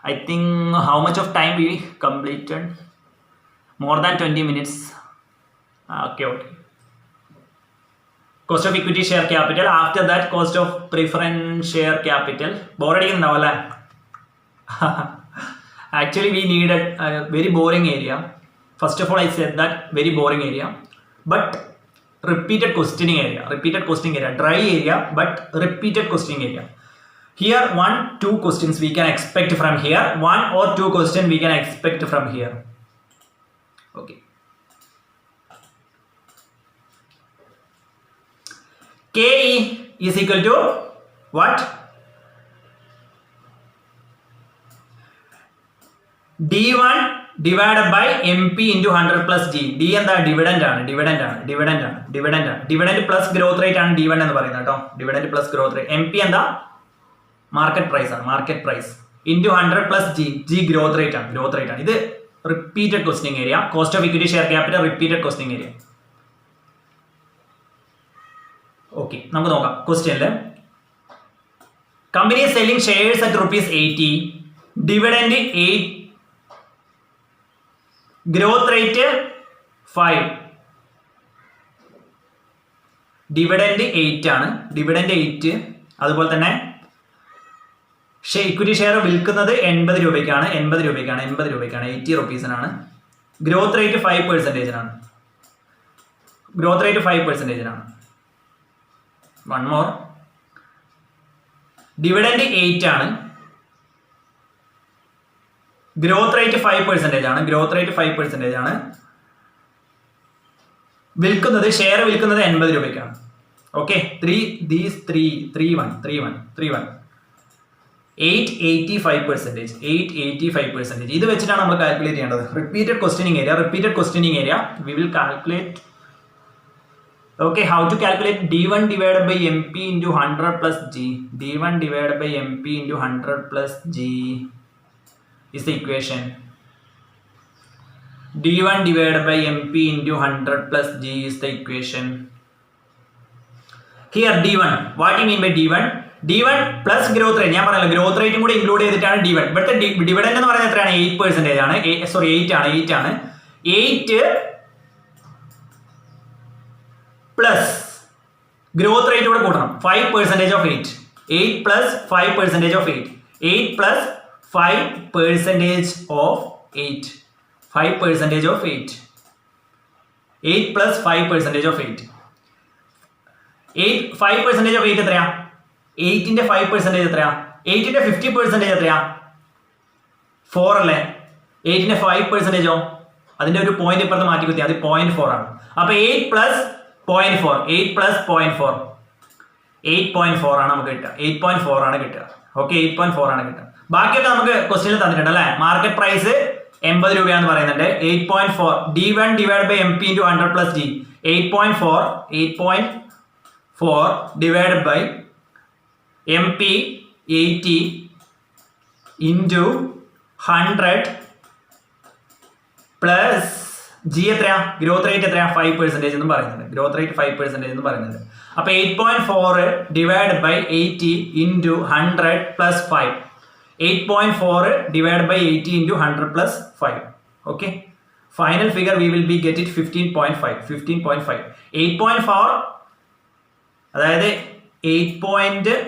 I think how much of time we completed? More than 20 minutes. Okay. Cost of equity share capital. After that, cost of preference share capital. Boring now, actually we needed a very boring area. First of all, I said that very boring area, but repeated questioning area, dry area, but repeated questioning area. Here 1-2 questions we can expect from here. 1 or 2 questions we can expect from here. Okay. KE is equal to what? D1 divided by MP into 100 plus G. D എന്താ dividend ആണ്. Dividend plus growth rate ആണ് D1 എന്ന് പറയുന്നത് കേട്ടോ. Dividend plus growth rate. MP എന്താ? Market price ആണ്. Market price into 100 plus G growth rate ആണ്. ഇത് repeated question area. Cost of equity share capital repeated question area. Okay, നമുക്ക് നോക്കാം. ക്വസ്റ്റ്യനിൽ company selling shares at ₹80, dividend 8, growth rate 5. Dividend 8 ആണ്. Dividend 8. അതുപോലെ തന്നെ ഇക്വിറ്റി ഷെയർ വിൽക്കുന്നത് 80 രൂപയ്ക്കാണ്. 80 രൂപയ്ക്കാണ്. 80 റുപ്പീസിനാണ്. Growth rate 5%. Growth rate 5%. One more. Dividend 8 ആണ്. ഗ്രോത്ത് റേറ്റ് 5% ആണ്. ഷെയർ വിൽക്കുന്നത് 80 രൂപയ്ക്കാണ്. ഓക്കെ, 885%. ഇത് വെച്ചിട്ടാണ് നമ്മൾ കാൽക്കുലേറ്റ് ചെയ്യേണ്ടത്. Repeated questioning area we will calculate. Okay, how to calculate D1 divided by MP into 100 plus G. D1 divided by MP into 100 plus G is the equation. D1 divided by MP into 100 plus G is the equation. Here D1, what do you mean by D1? D1 plus growth rate. ഞാൻ പറഞ്ഞല്ലോ growth റേറ്റും കൂടി include ചെയ്തിട്ടാണ് D1. ഇവിടുത്തെ dividend എന്ന് പറയുന്നത് എത്രയാണ്? 8% ആണ്. 8 ആണ്. 8 പ്ലസ് ഗ്രോത്ത് റേറ്റ് കൂടെ കൂട്ടണം. 5% of 8. 8 plus 5% of 8. 8 plus 5% of 8. 5% of 8. 8 plus 5% of 8. 5% of 8 എത്രയാ? 8ന്റെ 5% എത്രയാ? 8ന്റെ 50% എത്രയാ? 4 അല്ലേ? 8ന്റെ 5%ഓ? അതിന്റെ ഒരു പോയിന്റ് ഇപ്പുറത്ത് മാറ്റി കുത്തി, അത് 0.4 ആണ്. അപ്പൊ 8 plus 0.4. 8 plus 0.4. 8.4 ആണ് നമുക്ക് കിട്ടുക. 8.4 ആണ് കിട്ടുക. ഓക്കെ, 8.4 ആണ് കിട്ടുക. ബാക്കിയൊക്കെ നമുക്ക് ക്വസ്റ്റ്യനിൽ തന്നിട്ടുണ്ട് അല്ലേ? മാർക്കറ്റ് പ്രൈസ് 80 രൂപയാന്ന് പറയുന്നുണ്ട്. 8.4 D1 divided by MP into 100 plus G. 8.4 divided by MP 80 into 100 plus G എത്രയാ? ഗ്രോത്ത് റേറ്റ് എത്രയാ? 5% എന്ന് പറയുന്നുണ്ട്. ഗ്രോത്ത് റേറ്റ് 5% എന്ന് പറയുന്നുണ്ട്. അപ്പൊ 8.4 divided by 80 into 100 plus 5. 8.4 divided by 80 into 100 plus 5. Okay. Final figure we will be get it 15.5. 8.4 അതായത് 8.4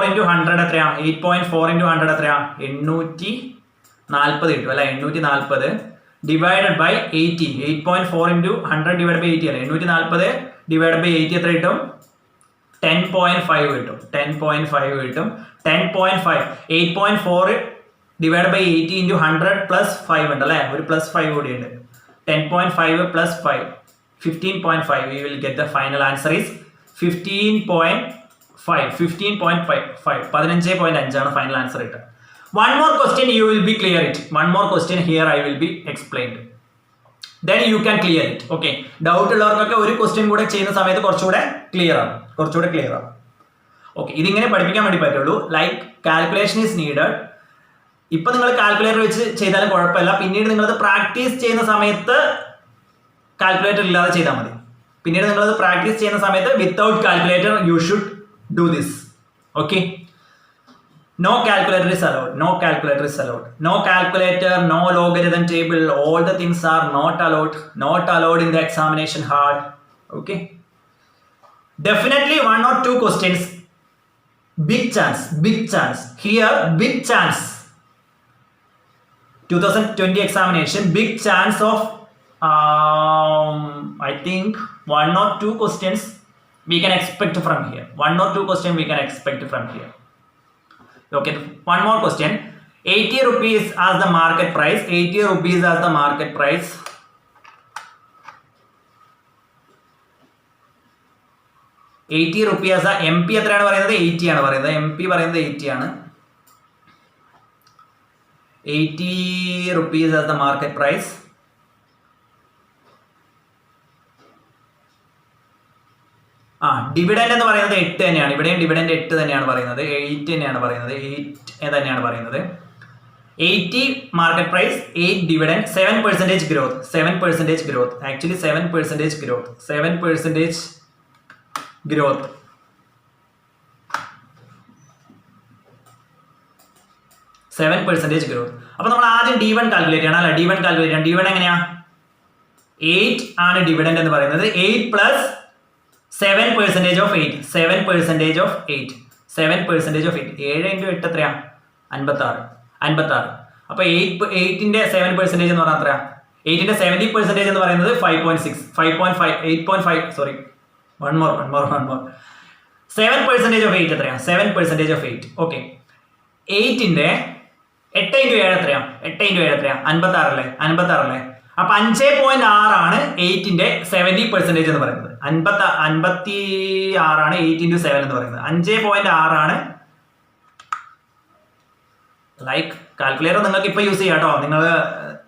into 100 എത്രയാ? 8.4 into 100 എത്രയാ? 840 കിട്ടും അല്ലെ? 840 divided by 80. 8.4 into 100 divided by 80 അല്ലേ? 840 divided by 80 എത്ര കിട്ടും? 10.5 കിട്ടും. 10.5 കിട്ടും. 10.5 8.4 divided by 80 into 100 plus 5 ഉണ്ട് അല്ലേ? ഒരു പ്ലസ് 5 കൂടി ഉണ്ട്. 10.5 plus 5 15.5. We will get the final answer is 15.5. 15.5 ആണ് ഫൈനൽ ആൻസർ കിട്ടുക. One more question you will be clear it. One more question here I will be explained. Then you can clear it. Okay. Doubt ഉള്ളവർക്കൊക്കെ ഒരു question കൂടെ ചെയ്യുന്ന സമയത്ത് കുറച്ചുകൂടെ clear ആവും. Okay, ഇതിങ്ങനെ പഠിപ്പിക്കാൻ വേണ്ടി പറ്റുള്ളൂ. Like calculation is needed. ഇപ്പം നിങ്ങൾ കാൽക്കുലേറ്റർ വെച്ച് ചെയ്താലും കുഴപ്പമില്ല. പിന്നീട് നിങ്ങളത് പ്രാക്ടീസ് ചെയ്യുന്ന സമയത്ത് കാൽക്കുലേറ്റർ ഇല്ലാതെ ചെയ്താൽ മതി. പിന്നീട് നിങ്ങളത് പ്രാക്ടീസ് ചെയ്യുന്ന സമയത്ത് without calculator you should do this. Okay, no calculator is allowed, no calculator is allowed, no calculator, no logarithm table, all the things are not allowed in the examination hall. Okay, definitely 1 or 2 questions, big chance here, big chance 2020 examination, big chance of I think 1 or 2 questions we can expect from here. 1 or 2 questions we can expect from here. Okay, one more question. 80 rupees as the market price. 80 rupees as the market price. ₹80 MP എത്രയാണ് പറയുന്നത്? 80 ആണ് പറയുന്നത്. MP പറയുന്നത് 80 ആണ്. 80 rupees as the market price. Dividend എന്ന് പറയുന്നത് 8 തന്നെയാണ്. ഇവിടെയും ഡിവിഡൻഡ് 8 തന്നെയാണ് പറയുന്നത്. 8 തന്നെയാണ് പറയുന്നത്. 8 തന്നെയാണ് പറയുന്നത്. 80 market price, 8 dividend, 7% growth. 7% growth. Actually 7% growth. 7% growth. 7% growth. അപ്പോൾ നമ്മൾ ആദ്യം D1 കാൽക്കുലേറ്റ് ചെയ്യണം അല്ലേ? D1 കാൽക്കുലേറ്റ് ചെയ്യണം. D1 എങ്ങനെയാ? 8 ആണ് ഡിവിഡൻഡ് എന്ന് പറയുന്നത്. 8 പ്ലസ് 7% of 8. 7% of 8. 7% of 8. 7 × 8 എത്രയാ? 56. അപ്പോൾ 8ന്റെ 7% എന്ന് പറഞ്ഞാൽ എത്രയാ? 8ന്റെ 70% എന്ന് പറയുന്നത് 5.6. 8.5 സോറി, വൺ മോർ 7% of 8 എത്രയാ? 7% of 8. ഓക്കെ, 8ന്റെ 8 × 7 എത്രയാ? 8 × 7 എത്രയാ? 56 അല്ലേ? അപ്പൊ 5.6 ആണ് 8ന്റെ 70% എന്ന് പറയുന്നത്. 56 ആണ് 8 × 7 എന്ന് പറയുന്നത്. 5.6 ആണ്. ലൈക്ക് കാൽക്കുലേറ്റർ നിങ്ങൾക്ക് ഇപ്പൊ യൂസ് ചെയ്യാം കേട്ടോ. നിങ്ങൾ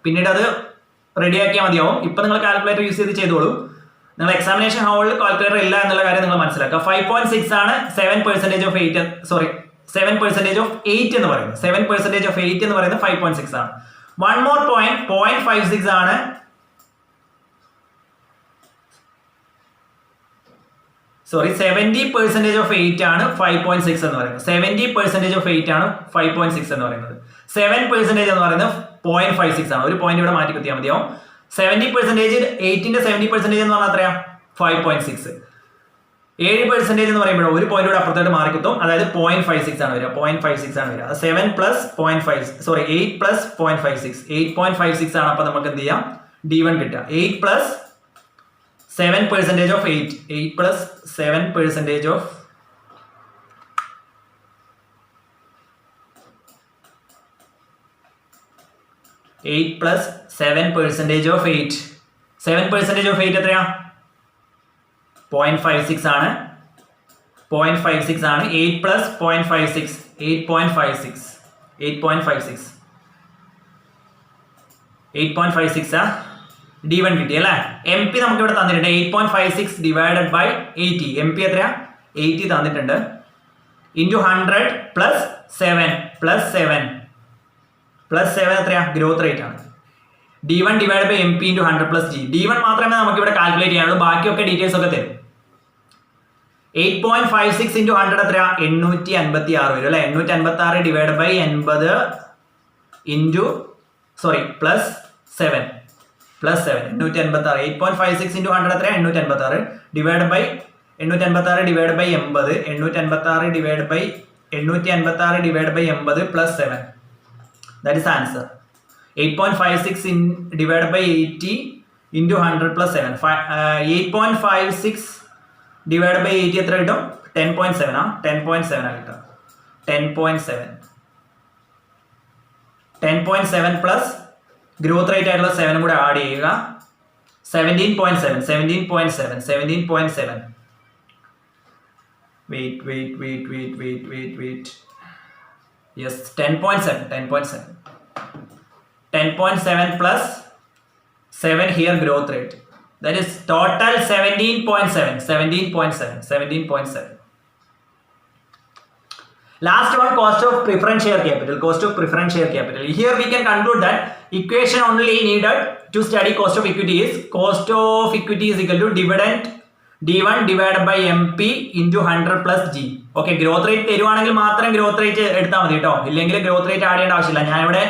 പിന്നീട് അത് റെഡിയാക്കിയാൽ മതിയാവും. ഇപ്പൊ നിങ്ങൾ കാൽക്കുലേറ്റർ യൂസ് ചെയ്തോളൂ. നിങ്ങൾ എക്സാമിനേഷൻ ഹാളിൽ കാൽക്കുലേറ്റർ ഇല്ല എന്നുള്ള കാര്യം നിങ്ങൾ മനസ്സിലാക്കുക. 5.6 ആണ് 7% of 8. സോറി, 7% of 8 എന്ന് പറയുന്നത്. 7% of 8 എന്ന് പറയുന്നത് 5.6 ആണ്. One more point, 0.56 ആണ്. സോറി, 70% of 8 ആണ് 5.6 എന്ന് പറയുന്നത്. 70% of 8 ആണ് 5.6 എന്ന് പറയുന്നത്. 7% എന്ന് പറയുന്നത് 0.56 ആണ്. ഒരു പോയിന്റ് ഇവിടെ മാറ്റി കുത്തിയാൽ മതിയാവും. 70% 8ന്റെ 70% എന്ന് പറഞ്ഞാൽ എത്രയാ? 5.6. 7% എന്ന് പറയുമ്പോൾ ഒരു പോയിന്റ് കൂടെ അപ്പുറത്തോട്ട് മാറിക്കുത്തും. അതായത് 0.56 ആണ് വരിക. 0.56 ആണ് വരിക. 7 പ്ലസ് 0.5 സോറി 8 പ്ലസ് 0.56. 8.56 ആണ്. അപ്പൊ നമുക്ക് എന്ത് ചെയ്യാം? D1 കിട്ടുക. 8 plus 7% of 8. 8 plus 7% of 8 plus 7% of 8. 7% of 8 എത്രയാ? 0.56 ആണ്. 0.56 ആണ്. 8 പ്ലസ് 0.56. 8.56. 8.56 D1 കിട്ടി അല്ലേ? MP നമുക്ക് ഇവിടെ തന്നിട്ടുണ്ട്. 8.56 ഡിവൈഡഡ് ബൈ 80. MP എത്രയാ? 80 തന്നിട്ടുണ്ട്. ഇൻറ്റു 100 പ്ലസ് 7 പ്ലസ് 7 എത്രയാ? ഗ്രോത്ത് റേറ്റ് ആണ്. D1 divide by MP into 100 plus G. D1 മാത്രമേ നമുക്ക് ഇവിടെ കാൽക്കുലേറ്റ് ചെയ്യാനുള്ളൂ. ബാക്കിയൊക്കെ ഡീറ്റെയിൽസ് ഒക്കെ തരും. 8.56 ഇൻറ്റു 100 എത്രയാ? 856 വരും അല്ലേ? 856 divide by 80 into sorry plus 7 856. 8.56 into 100 എത്രയാ? 856 divide by 856 divide by 80. 856 divide by 80 plus 7. That is answer. 8.56 divided by 80 into 100 plus 7. 8.56 divided by 80 എത്ര കിട്ടും? 10.7 ആ? 10.7 ആ കിട്ടും. 10.7 പ്ലസ് ഗ്രോത്ത് റേറ്റ് ആയിട്ടുള്ള 7 കൂടെ ആഡ് ചെയ്യുക. 17.7. Wait. Yes, 10.7. 10.7 plus 7 here growth rate. That is total 17.7. Last one, cost of preference share capital. Cost of preference share capital. Here we can conclude that equation only needed to study cost of equity is cost of equity is equal to dividend D1 divided by MP into 100 plus G. Okay, growth rate തരുവാണെങ്കിൽ മാത്രം growth rate എടുത്താൽ മതി കേട്ടോ. ഇല്ലെങ്കിൽ growth rate add ചെയ്യേണ്ട ആവശ്യമില്ല. ഞാനിവിടെ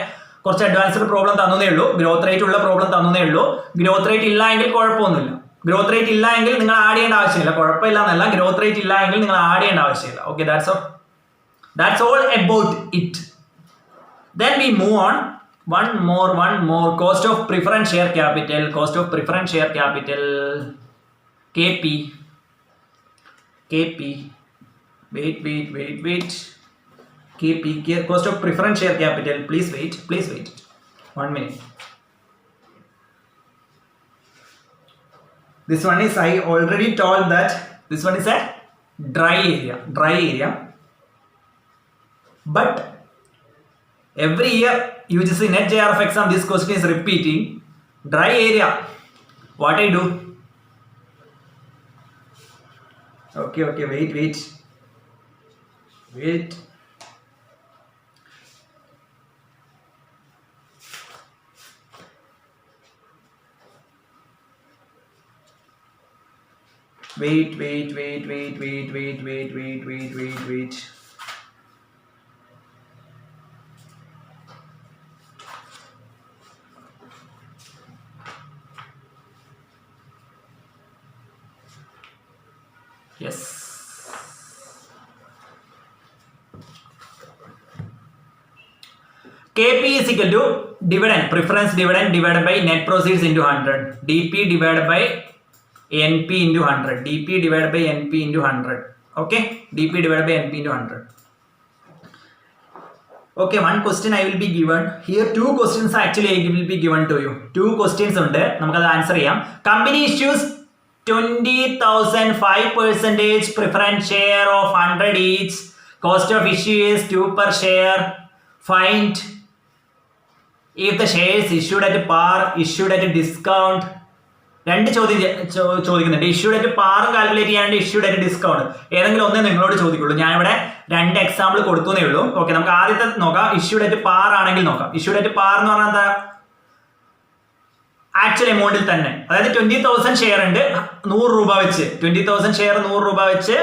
കുറച്ച് അഡ്വാൻസ്ഡ് പ്രോബ്ലം തന്നേ ഉള്ളൂ. ഗ്രോത്ത് റേറ്റ് ഉള്ള പ്രോബ്ലം തന്നേ ഉള്ളൂ. ഗ്രോത്ത് റേറ്റ് ഇല്ല എങ്കിൽ കുഴപ്പമൊന്നുമില്ല. ഗ്രോത്ത് റേറ്റ് ഇല്ല എങ്കിൽ നിങ്ങൾ ആഡ് ചെയ്യേണ്ട ആവശ്യമില്ല. കുഴപ്പമില്ല എന്നല്ല, ഗ്രോത്ത് റേറ്റ് ഇല്ല എങ്കിൽ നിങ്ങൾ ആഡ് ചെയ്യേണ്ട ആവശ്യമില്ല. Okay, that's all about it. Then we move on. One more. Cost of preference share capital. Cost of preference share capital. KP. Wait. KP. Cost of preference share capital. Please wait. 1 minute. This one is, I already told that this one is a dry area. But every year UGC net JRF exam this question is repeating. Dry area, what I do? Okay, wait. Wait. Yes. KP is equal to dividend, preference dividend divided by net proceeds into 100. DP divided by NP into 100. DP divided by NP into 100. Okay, DP divided by NP into 100. Okay, one question I will be given. Here two questions actually I will be given to you. Two questions ഉണ്ട്. നമുക്കത് answer ചെയ്യാം. Company issues 20,000 5% preference share of 100 each. Cost of issue is 2 per share. Find if the shares issued at par, issued at a discount. രണ്ട് ചോദിക്കുന്നുണ്ട്. Issued at പാറും calculate ചെയ്യാണ്ട് issued at discount ഏതെങ്കിലും ഒന്നേ നിങ്ങളോട് ചോദിക്കുള്ളൂ. ഞാനിവിടെ 2 എക്സാമ്പിൾ കൊടുക്കുന്നേ ഉള്ളൂ. ഓക്കെ, നമുക്ക് ആദ്യത്തെ നോക്കാം. ഇഷ്യൂഡ് അറ്റ് പാർ ആണെങ്കിൽ നോക്കാം. ഇഷ്യൂഡ് അറ്റ് പാർ എന്ന് പറഞ്ഞാൽ എന്താ? ആക്ച്വൽ എമൗണ്ടിൽ തന്നെ, അതായത് 20,000 ഷെയർ ഉണ്ട്, 100 രൂപ വെച്ച് 20,000 ഷെയർ 100 രൂപ വെച്ച്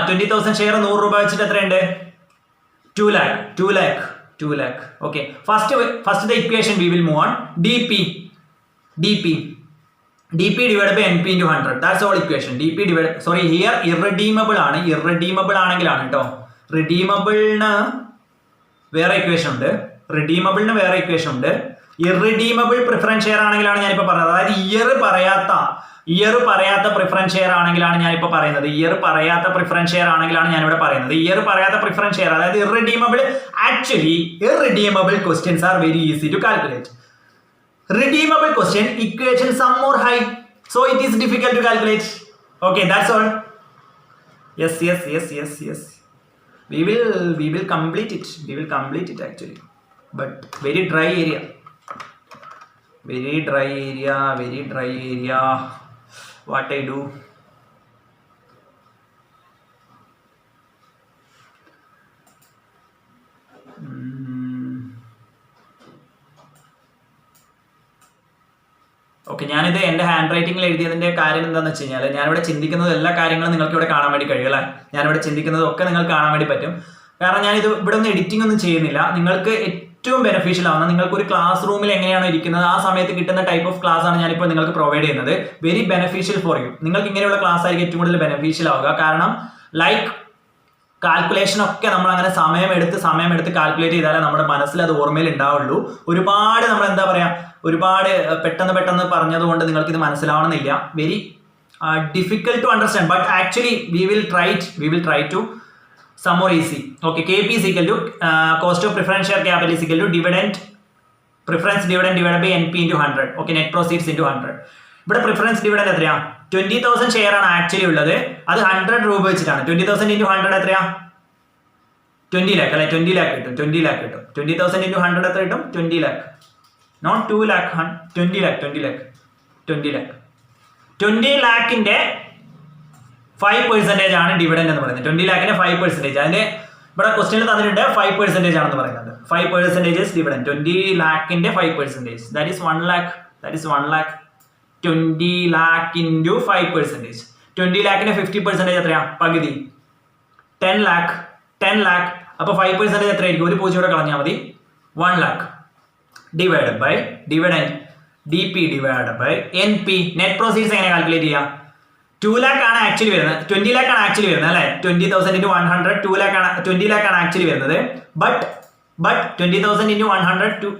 20,000 ഷെയർ 100 രൂപ വെച്ചിട്ട് എത്രയുണ്ട്? 2 lakh. Okay, first the equation we will move on. DP divided by NP into 100. That's all equation. DP divided, sorry, here irredeemable ആണ്. irredeemable ആണെങ്കിലാണ് കേട്ടോ. redeemable വേറെ ഇക്വേഷൻ ഉണ്ട്. irredeemable preference share ആണെങ്കിലാണ് ഞാനിപ്പോൾ പറഞ്ഞത്. അതായത് ഇയർ പറയാത്ത പ്രിഫറൻസ് ഷെയർ ആണെങ്കിലാണ് ഞാനിപ്പോൾ പറയുന്നത്. ഇയർ പറയാത്ത പ്രിഫറൻസ് ഷെയർ ആണെങ്കിലാണ് ഞാനിവിടെ പറയുന്നത്. ഇയർ പറയാത്ത പ്രിഫറൻസ് ഷെയർ, അതായത് irredeemable. Actually irredeemable questions are very easy to calculate. Redeemable question equation sum more high, so it is difficult to calculate. Okay, that's all. Yes. We will complete it. Actually, but very dry area. What I do? Okay, ഞാനിത് എൻ്റെ hand റൈറ്റിംഗിൽ എഴുതിയതിൻ്റെ കാര്യം എന്താണെന്ന് വെച്ച് കഴിഞ്ഞാൽ, ഞാനിവിടെ ചിന്തിക്കുന്നത് എല്ലാ കാര്യങ്ങളും നിങ്ങൾക്ക് ഇവിടെ കാണാൻ വേണ്ടി കഴിയും അല്ലേ. ഞാനിവിടെ ചിന്തിക്കുന്നത് ഒക്കെ നിങ്ങൾക്ക് കാണാൻ വേണ്ടി പറ്റും. കാരണം ഞാനിത് ഇവിടെ ഒന്നും എഡിറ്റിംഗ് ഒന്നും ചെയ്യുന്നില്ല. നിങ്ങൾക്ക് ഏറ്റവും ബെനിഫിഷ്യൽ ആവുന്ന, നിങ്ങൾക്ക് ഒരു ക്ലാസ് റൂമിൽ എങ്ങനെയാണോ ഇരിക്കുന്നത് ആ സമയത്ത് കിട്ടുന്ന ടൈപ്പ് ഓഫ് ക്ലാസ് ആണ് ഞാനിപ്പോൾ നിങ്ങൾക്ക് പ്രൊവൈഡ് ചെയ്യുന്നത്. Very beneficial for you. നിങ്ങൾക്ക് ഇങ്ങനെയുള്ള ക്ലാസ് ആയിരിക്കും ഏറ്റവും കൂടുതൽ ബെനിഫിഷ്യൽ ആവുക. കാരണം ലൈക്ക് കാൽക്കുലേഷൻ ഒക്കെ നമ്മൾ അങ്ങനെ സമയമെടുത്ത് കാൽക്കുലേറ്റ് ചെയ്താലേ നമ്മുടെ മനസ്സിൽ അത് ഓർമ്മയിൽ ഉണ്ടാവുള്ളൂ. ഒരുപാട് നമ്മൾ എന്താ പറയുക, ഒരുപാട് പെട്ടെന്ന് പറഞ്ഞതുകൊണ്ട് നിങ്ങൾക്ക് ഇത് മനസ്സിലാവണമെന്നില്ല. Very difficult to understand, but actually we will try to some more easy. Okay, KP is equal to cost of preference share capital is equal to preference dividend divided by NP into 100. Okay, net proceeds into 100. ഇവിടെ preference dividend എത്രയാ? 20,000 share ആണ് actually ഉള്ളത്. അത് 100 രൂപ വെച്ചിട്ടാണ്. 20,000 into 100 എത്രയാ? 20 lakh അല്ലെ? 20 lakh കിട്ടും. 20,000 into 100 എത്ര കിട്ടും? 20 lakh. Not 2 lakh, 20 lakh. 20 lakhന്റെ 5% ആണ് ഡിവിഡൻഡ് എന്ന് പറയുന്നത്. 20 lakhന്റെ 5%. അതിന്റെ ഇവിടെ ക്വസ്റ്റ്യനിൽ തന്നിട്ടുണ്ട് 5% ആണെന്ന് പറയുന്നത്. 5% is dividend. 20 lakhന്റെ 5%. That is 1 lakh. That is 1 lakh. 20 lakh into 5%. 20 lakhന്റെ 50% എത്രയാ? പകുതി. 10 lakh. 10 lakh. അപ്പോൾ 5% എത്രയായിരിക്കും? ഒരു പൂജ്യം ഇവിടെ കളഞ്ഞാൽ മതി. 1 lakh divided by dividend DP divided by NP. Net proceeds എങ്ങനെ കാൽക്കുലേറ്റ് ചെയ്യാം? 2 lakh ആണ് ആക്ച്വലി വരുന്നത്, 20 lakh ആണ് ആക്ച്വലി വരുന്നത് അല്ലേ? 20,000 into 100 2 lakh ആണ്, 20 lakh ആണ് ആക്ച്വലി വരുന്നത്. ബട്ട് 20,000 into 100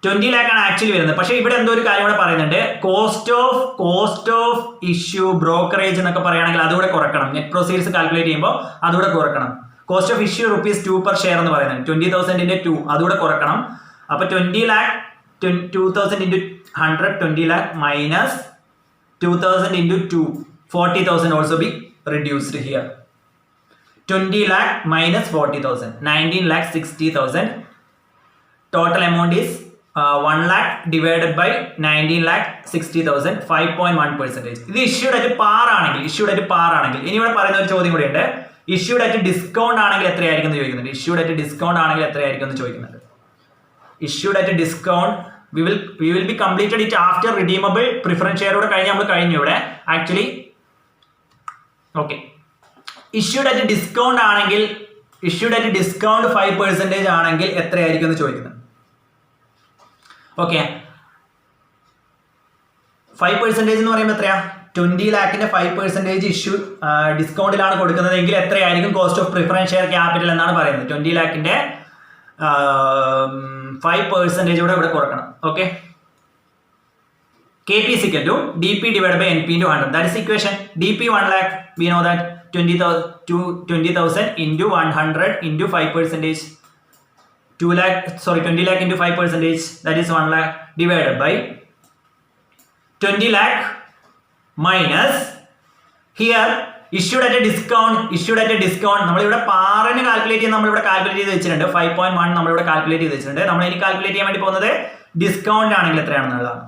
20 lakh ആണ് ആക്ച്വലി വരുന്നത്. പക്ഷേ ഇവിടെ എന്തോ ഒരു കാര്യം കൂടെ പറയുന്നുണ്ട്. കോസ്റ്റ് ഓഫ് ഇഷ്യൂ ബ്രോക്കറേജ് എന്നൊക്കെ പറയുകയാണെങ്കിൽ അതുകൂടെ കുറക്കണം. നെറ്റ് പ്രൊസീഡ്സ് കാൽക്കുലേറ്റ് ചെയ്യുമ്പോൾ അതുകൂടെ കുറക്കണം. Cost of issue ₹2 per share എന്ന് പറയുന്നത് 20,000 into 2 അതുകൂടെ കുറക്കണം. അപ്പോൾ 20 lakh 2,000 into 100 20 lakh minus 2,000 into 2 40,000 also be reduced here. 20 lakh minus 40,000 19,60,000. Total amount is 1 lakh divided by 19,60,000 5.1%. ഇത് issued at par ആണെങ്കിൽ ഇനി ഇവിടെ പറയുന്ന ഒരു ചോദ്യം കൂടി ഉണ്ട്. issued at discount ആണെങ്കിൽ എത്രയായിരിക്കും എന്ന് ചോദിക്കുന്നുണ്ട്. issued at discount ആണെങ്കിൽ എത്രയായിരിക്കും എന്ന് ചോദിക്കുന്നുണ്ട്. issued at discount we will be completed it after redeemable preference share ഓടെ കഴിഞ്ഞ് നമ്മൾ കഴിഞ്ഞു ഇവിടെ actually. Okay, issued at discount ആണെങ്കിൽ 5% ആണെങ്കിൽ എത്രയായിരിക്കും എന്ന് ചോദിക്കുന്നത്. ഓക്കെ, 5% എന്ന് പറയുമ്പോൾ എത്രയാ? 20 lakhന്റെ 5% ഇഷ്യൂ ഡിസ്കൗണ്ടിലാണ് കൊടുക്കുന്നതെങ്കിൽ എത്രയായിരിക്കും cost of preference share capital എന്നാണ് പറയുന്നത്. 20 lakhന്റെ 5% ഇവിടെ കുറക്കണം. Okay, KP is equal to DP divided by NP into 100. That is equation. DP 1 lakh. We know that 20,000 into 100 into 5%. 20 lakh into 5%. That is 1 lakh divided by 20 lakh minus here issued at a discount. നമ്മളിവിടെ പാറിന് calculate ചെയ്യാൻ നമ്മളിവിടെ calculate ചെയ്ത് വെച്ചിട്ടുണ്ട്. 5.1 നമ്മളിവിടെ calculate ചെയ്ത് വെച്ചിട്ടുണ്ട്. നമ്മൾ ഇനി കാൽക്കുലേറ്റ് ചെയ്യാൻ വേണ്ടി പോകുന്നത് ഡിസ്കൗണ്ട് ആണെങ്കിൽ എത്രയാണെന്നുള്ളതാണ്.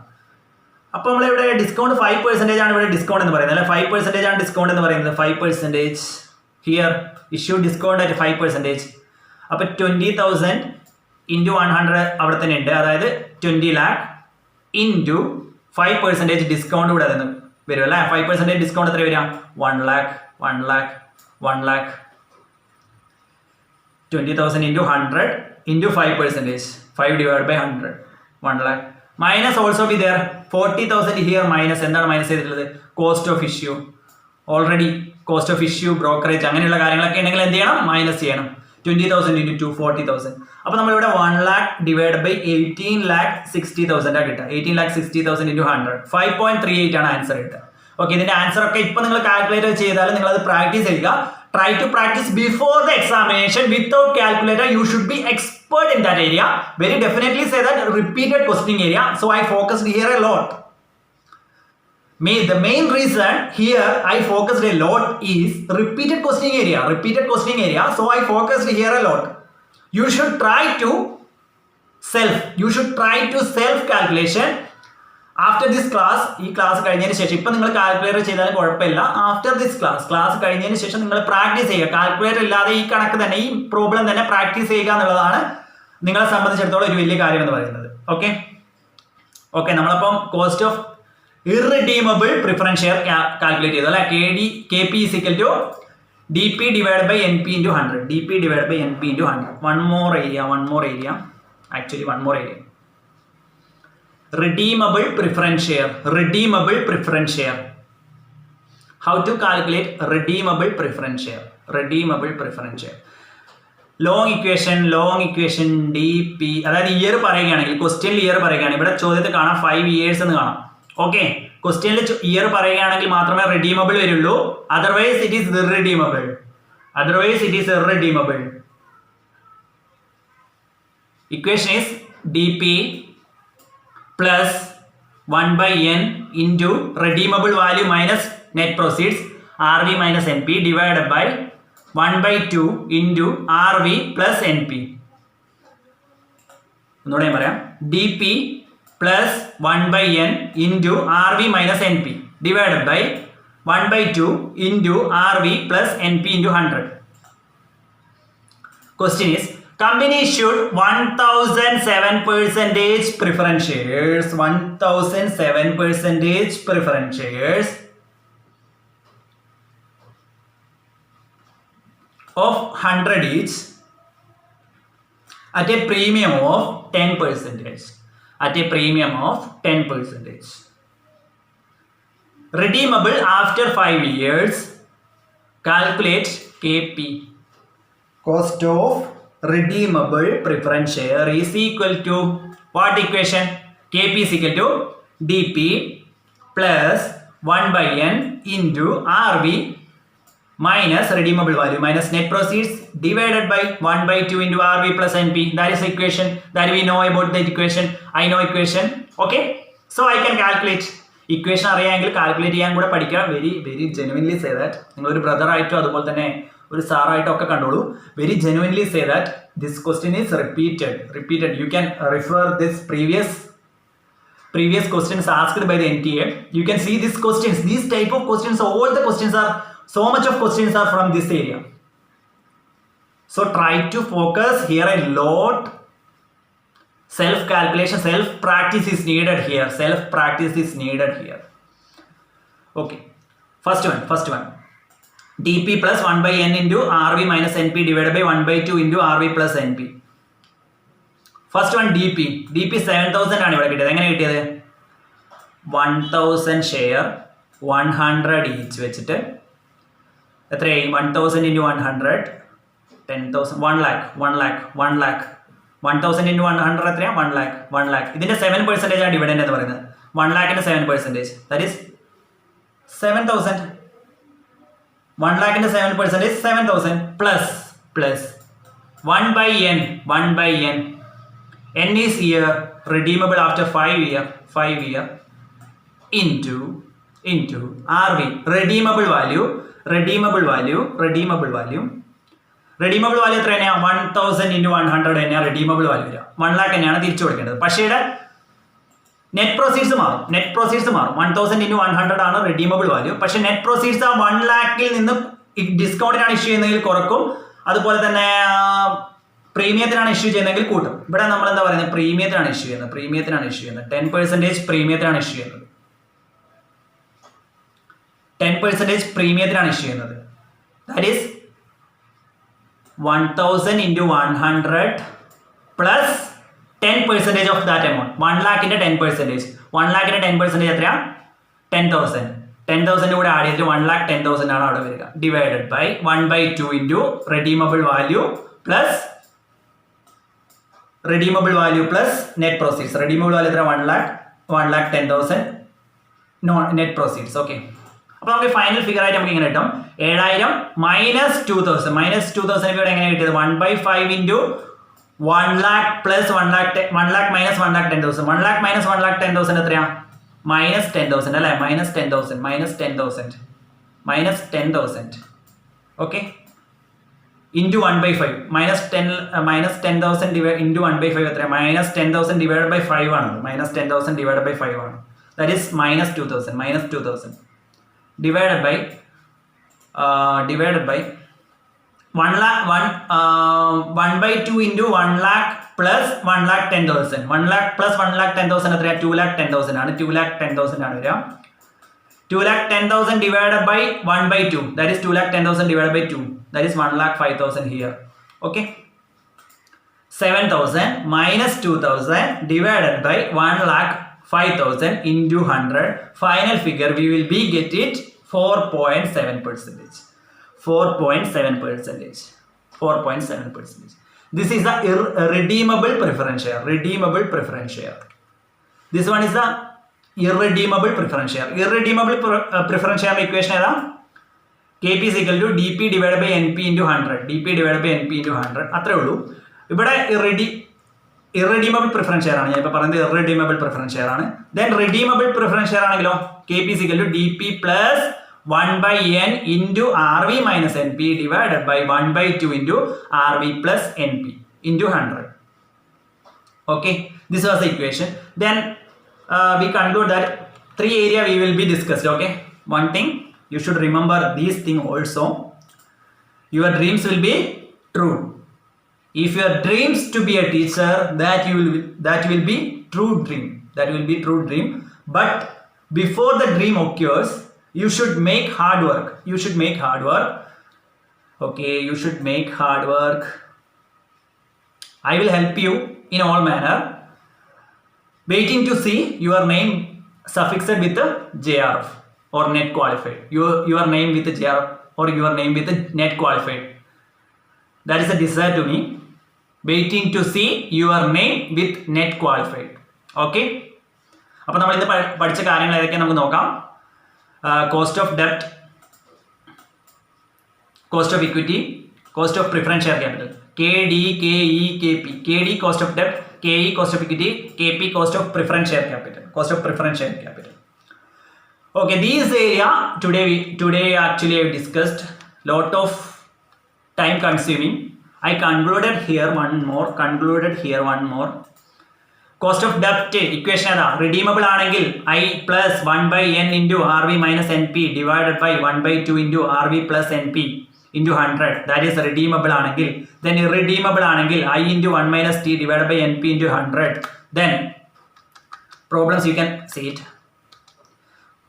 അപ്പോൾ നമ്മളിവിടെ ഡിസ്കൗണ്ട് 5% ആണ് ഇവിടെ ഡിസ്കൗണ്ട് എന്ന് പറയുന്നത് അല്ലെ. 5% ആണ് ഡിസ്കൗണ്ട് എന്ന് പറയുന്നത്. 5% ഹിയർ ഇഷ്യൂ ഡിസ്കൗണ്ട് അറ്റ് 5%. അപ്പോൾ 20,000 into 100 അവിടെ തന്നെ ഉണ്ട്. അതായത് 20 lakh into 5% ഡിസ്കൗണ്ട് ഇവിടെ തന്നെ വരും അല്ലേ. 5% ഡിസ്കൗണ്ട് എത്ര വരിക? 1 lakh. 20,000 into 100 into 5%. 5 divided by 100. 1 lakh. Minus also be there. 40,000 here minus. എന്താണ് മൈനസ് ചെയ്തിട്ടുള്ളത്? Cost of issue. Already cost of issue brokerage അങ്ങനെയുള്ള കാര്യങ്ങളൊക്കെ ഉണ്ടെങ്കിൽ എന്ത് ചെയ്യണം? മൈനസ് ചെയ്യണം. 20,000 into 2 40,000. അപ്പോൾ നമ്മളിവിടെ 1 lakh divided by 18,60,000 ആ കിട്ടുക. 18,60,000 into 100 5.38 ആണ് ആൻസർ കിട്ടുക. ഓക്കെ, ഇതിന്റെ ആൻസർ ഒക്കെ ഇപ്പൊ നിങ്ങൾ കാൽക്കുലേറ്റർ ചെയ്താലും നിങ്ങൾ അത് പ്രാക്ടീസ് ചെയ്യുക. Try to practice before the examination without calculator. You should be expert in that area. Very definitely say that repeated questioning area. So I focused here a lot. The main reason here I focused a lot is repeated questioning area. So I focused here a lot. You should try to self calculation. After this class, ഈ class കഴിഞ്ഞതിന് ശേഷം ഇപ്പം നിങ്ങൾ calculator ചെയ്താലും കുഴപ്പമില്ല. After this class കഴിഞ്ഞതിന് ശേഷം നിങ്ങൾ പ്രാക്ടീസ് ചെയ്യുക. കാൽക്കുലേറ്റർ ഇല്ലാതെ ഈ കണക്ക് തന്നെ ഈ പ്രോബ്ലം തന്നെ പ്രാക്ടീസ് ചെയ്യുക എന്നുള്ളതാണ് നിങ്ങളെ സംബന്ധിച്ചിടത്തോളം ഒരു വലിയ കാര്യം എന്ന് പറയുന്നത്. ഓക്കെ, നമ്മളപ്പം cost of irredeemable preference share calculate ചെയ്തു അല്ലെ. KP is equal to DP divided by NP into 100. DP divided by NP into 100. One more area. Redeemable preference share. How to calculate redeemable preference share? Long equation DP. അതായത് year പറയുകയാണെങ്കിൽ ക്വസ്റ്റ്യനിൽ year പറയുകയാണെങ്കിൽ ഇവിടെ ചോദ്യത്തിൽ കാണാം 5 years എന്ന് കാണാം. Okay, ക്വസ്റ്റ്യനിൽ ഇയർ പറയുകയാണെങ്കിൽ മാത്രമേ redeemable വരുള്ളൂ. Otherwise it is irredeemable. Equation is DP plus 1 by n into redeemable value minus net proceeds RV minus NP divided by 1 by 2 into RV plus NP. ഒന്നുകൂടെ ഞാൻ പറയാം. DP plus 1 by n into RV minus NP divided by 1/2 into RV plus NP into 100. Question is, company issued 1007% preference shares, 1007% preference shares of 100 each at a premium of 10%. At a premium of 10%. Redeemable after 5 years. Calculate KP. Cost of redeemable preference share is equal to what equation? KP is equal to DP plus 1/n into RV minus redeemable value minus net proceeds divided by 1/2 into RV plus NP. That is equation that we know about that equation. I know equation. Okay. So I can calculate. Equation അറിയാമെങ്കിൽ calculate ചെയ്യാൻ കൂടെ പഠിക്കാം. Very genuinely say that. നിങ്ങളൊരു brother ആയിട്ടോ അതുപോലെ തന്നെ ഒരു സാറായിട്ടോ ഒക്കെ കണ്ടോളൂ. Very genuinely say that this question is repeated. You can refer this previous questions asked by the NTA. You can see these questions. These type of questions, all the questions are, so much of questions are from this area. So try to focus here a lot. Self calculation, self practice is needed here. Okay. First one. DP plus 1/n into RV minus NP divided by 1/2 into RV plus NP. First one DP 7000 ആണ് ഇവിടെ കിട്ടിയത്. എങ്ങനെ കിട്ടിയത്? 1000 share 100 each വെച്ചിട്ട് എത്രയായി? 1000 into 100 10,000 1 lakh 1000 into 100 എത്രയാണ്? 1 lakh. ഇതിന്റെ 7% ആണ് ഡിവിഡൻഡ് എന്ന് പറയുന്നത്. 1 lakhന്റെ 7%, that is 7000. 1 lakhന്റെ 7% 7000 plus 1/n. N is year, redeemable after 5 year into RV. Redeemable value എത്ര തന്നെയാണ്? 1000 into 100 തന്നെയാണ് redeemable value. 1 lakh തന്നെയാണ് തിരിച്ചു കൊടുക്കേണ്ടത്. പക്ഷേ നെറ്റ് പ്രോസീഡ്സ് മാറും. 1000 into 100 ആണ് redeemable value. പക്ഷേ നെറ്റ് പ്രോസീഡ്സ് ആ 1 lakhൽ നിന്ന് ഡിസ്കൗണ്ടിനാണ് ഇഷ്യൂ ചെയ്യുന്നതിൽ കുറക്കും. അതുപോലെ തന്നെ പ്രീമിയത്തിനാണ് ഇഷ്യൂ ചെയ്യുന്നതെങ്കിൽ കൂട്ടും. ഇവിടെ നമ്മൾ എന്താ പറയുന്നത്? പ്രീമിയത്തിനാണ് ഇഷ്യൂ ചെയ്യുന്നത്. 10% പ്രീമിയത്തിനാണ് ഇഷ്യൂ ചെയ്യുന്നത്. 10% പ്രീമിയത്തിനാണ് ഇഷ്യൂ ചെയ്യുന്നത്. That is 1000 into 100 plus 10% of that amount. 1 lakhന്റെ 10%. 1 lakhന്റെ 10% എത്രയാണ്? 10,000. 10,000 കൂടെ ആഡ് ചെയ്തിട്ട് 1,10,000 ആണ് അവിടെ വരിക. Divided by 1/2 into redeemable value plus net proceeds. Redeemable value എത്ര? 1,10,000 net proceeds. ഓക്കെ. അപ്പോൾ നമുക്ക് ഫൈനൽ ഫിഗർ ആയിട്ട് നമുക്ക് ഇങ്ങനെ കിട്ടും 7000 minus 2000 ഇവിടെ എങ്ങനെ കിട്ടിയത്? 1/5 into 1 lakh plus 1 lakh minus 1,10,000. 1 lakh minus 1,10,000 എത്രയാ? -10,000 അല്ലേ? -10,000 ഓക്കെ. into 1/5 -10,000 into 1/5 എത്ര? -10,000 divided by 5 ആണ്. -10,000 divided by 5 ആണ്. That is -2,000 divided by 1/2 into 1 lakh plus 1,10,000. 1 lakh plus 1,10,000 എത്രയാ? 2,10,000 ആണ്. 2,10,000 ആണ് വരിക. 2,10,000 divided by 1/2. That is 2,10,000 divided by 2. That is 1,05,000 here. Okay. 7,000 minus 2,000 divided by 1,05,000 into 100. Final figure we will be get it 4.7%. 4.7%. This is the redeemable preference share. This one is the irredeemable preference share. Irredeemable preference share equation ഏതാ? KP is equal to DP divided by NP into 100. അത്രേ ഉള്ളൂ. ഇവിടെ irredeemable preference share ആണ്. ഞാൻ ഇപ്പോൾ പറയുന്നത് irredeemable preference share ആണ്. Then redeemable preference share ആണെങ്കിലോ KP is equal to DP plus 1/n into RV minus NP divided by 1/2 into RV plus NP into 100. Okay, this was the equation. Then we conclude that 3 area we will be discussed. Okay, one thing, You should remember these things also. Your dreams will be true. If your dreams to be a teacher, that will be true dream. That will be true dream. But before the dream occurs, you should make hard work. You should make hard work. Okay, you should make hard work. I will help you in all manner. Waiting to see your name suffixed with JRF or net qualified. Your name with JRF or your name with net qualified. That is a desire to me. Waiting to see your name with net qualified. Okay. അപ്പോൾ നമ്മൾ ഇന്ന് പഠിച്ച കാര്യങ്ങൾ ഏതൊക്കെ നമുക്ക് നോക്കാം. Cost of ഡെപ്റ്റ്, cost of equity, cost of preference share capital, KD, KE, KP. KD cost of debt, KE cost of equity, KP cost of preference share capital. Cost of preference share capital. Okay, these area today actually I have discussed lot of time consuming. I concluded here one more. Cost of debt equation ഏതാ? Redeemable ആണെങ്കിൽ I plus 1/n into RV minus NP divided by 1/2 into RV plus NP into 100. That is redeemable ആണെങ്കിൽ. Then irredeemable ആണെങ്കിൽ I into 1 minus T divided by NP into 100. Then problems you can see it.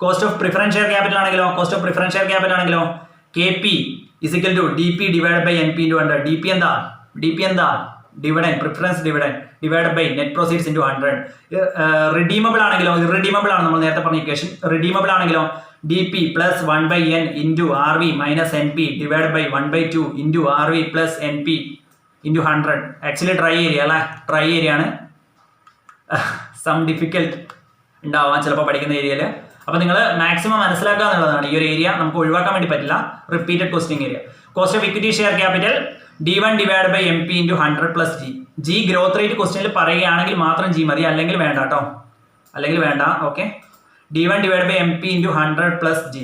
Cost of preference share capital ആണെങ്കിലോ KP is equal to DP divided by NP into 100. DP എന്താ? Dividend, preference dividend divided by net proceeds into 100. Redeemable ആണെങ്കിലോ irredeemable ആണ് നമ്മൾ നേരത്തെ പറഞ്ഞ equation. Redeemable ആണെങ്കിലോ DP plus 1/n into RV minus NP divided by 1/2 into RV plus NP into 100. Actually try area അല്ലേ? Try area ആണ്. Some difficult ഉണ്ടാവാൻ ചിലപ്പോൾ പഠിക്കുന്ന ഏരിയയിൽ. അപ്പോൾ നിങ്ങൾ മാക്സിമം മനസ്സിലാക്കുക എന്നുള്ളതാണ്. ഈ ഒരു ഏരിയ നമുക്ക് ഒഴിവാക്കാൻ വേണ്ടി പറ്റില്ല. Repeated question area. Cost of equity share capital D1 divided by MP into 100 plus G. G growth rate ക്വസ്റ്റ്യനിൽ പറയുകയാണെങ്കിൽ മാത്രം G മതി, അല്ലെങ്കിൽ വേണ്ട കേട്ടോ. Okay. D1 divided by MP into 100 plus G.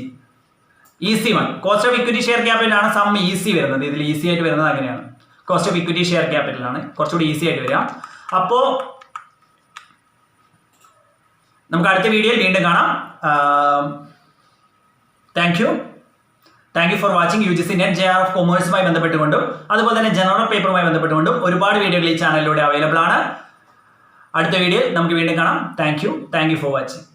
Easy one. Cost of equity share capital ആണ് some easy വരുന്നത്. ഇതിൽ ഈസി ആയിട്ട് വരുന്നത് അങ്ങനെയാണ്. Cost of equity share capital ആണ് കുറച്ചുകൂടി ഈസി ആയിട്ട് വരിക. അപ്പോൾ നമുക്ക് അടുത്ത വീഡിയോയിൽ വീണ്ടും കാണാം. Thank you for watching. UGC net JRF കൊമേഴ്സുമായി ബന്ധപ്പെട്ടുകൊണ്ടും അതുപോലെ തന്നെ ജനറൽ പേപ്പറുമായി ബന്ധപ്പെട്ടുകൊണ്ടും ഒരുപാട് വീഡിയോകൾ ഈ ചാനലിലൂടെ അവൈലബിൾ ആണ്. അടുത്ത വീഡിയോയിൽ നമുക്ക് വീണ്ടും കാണാം. Thank you for watching.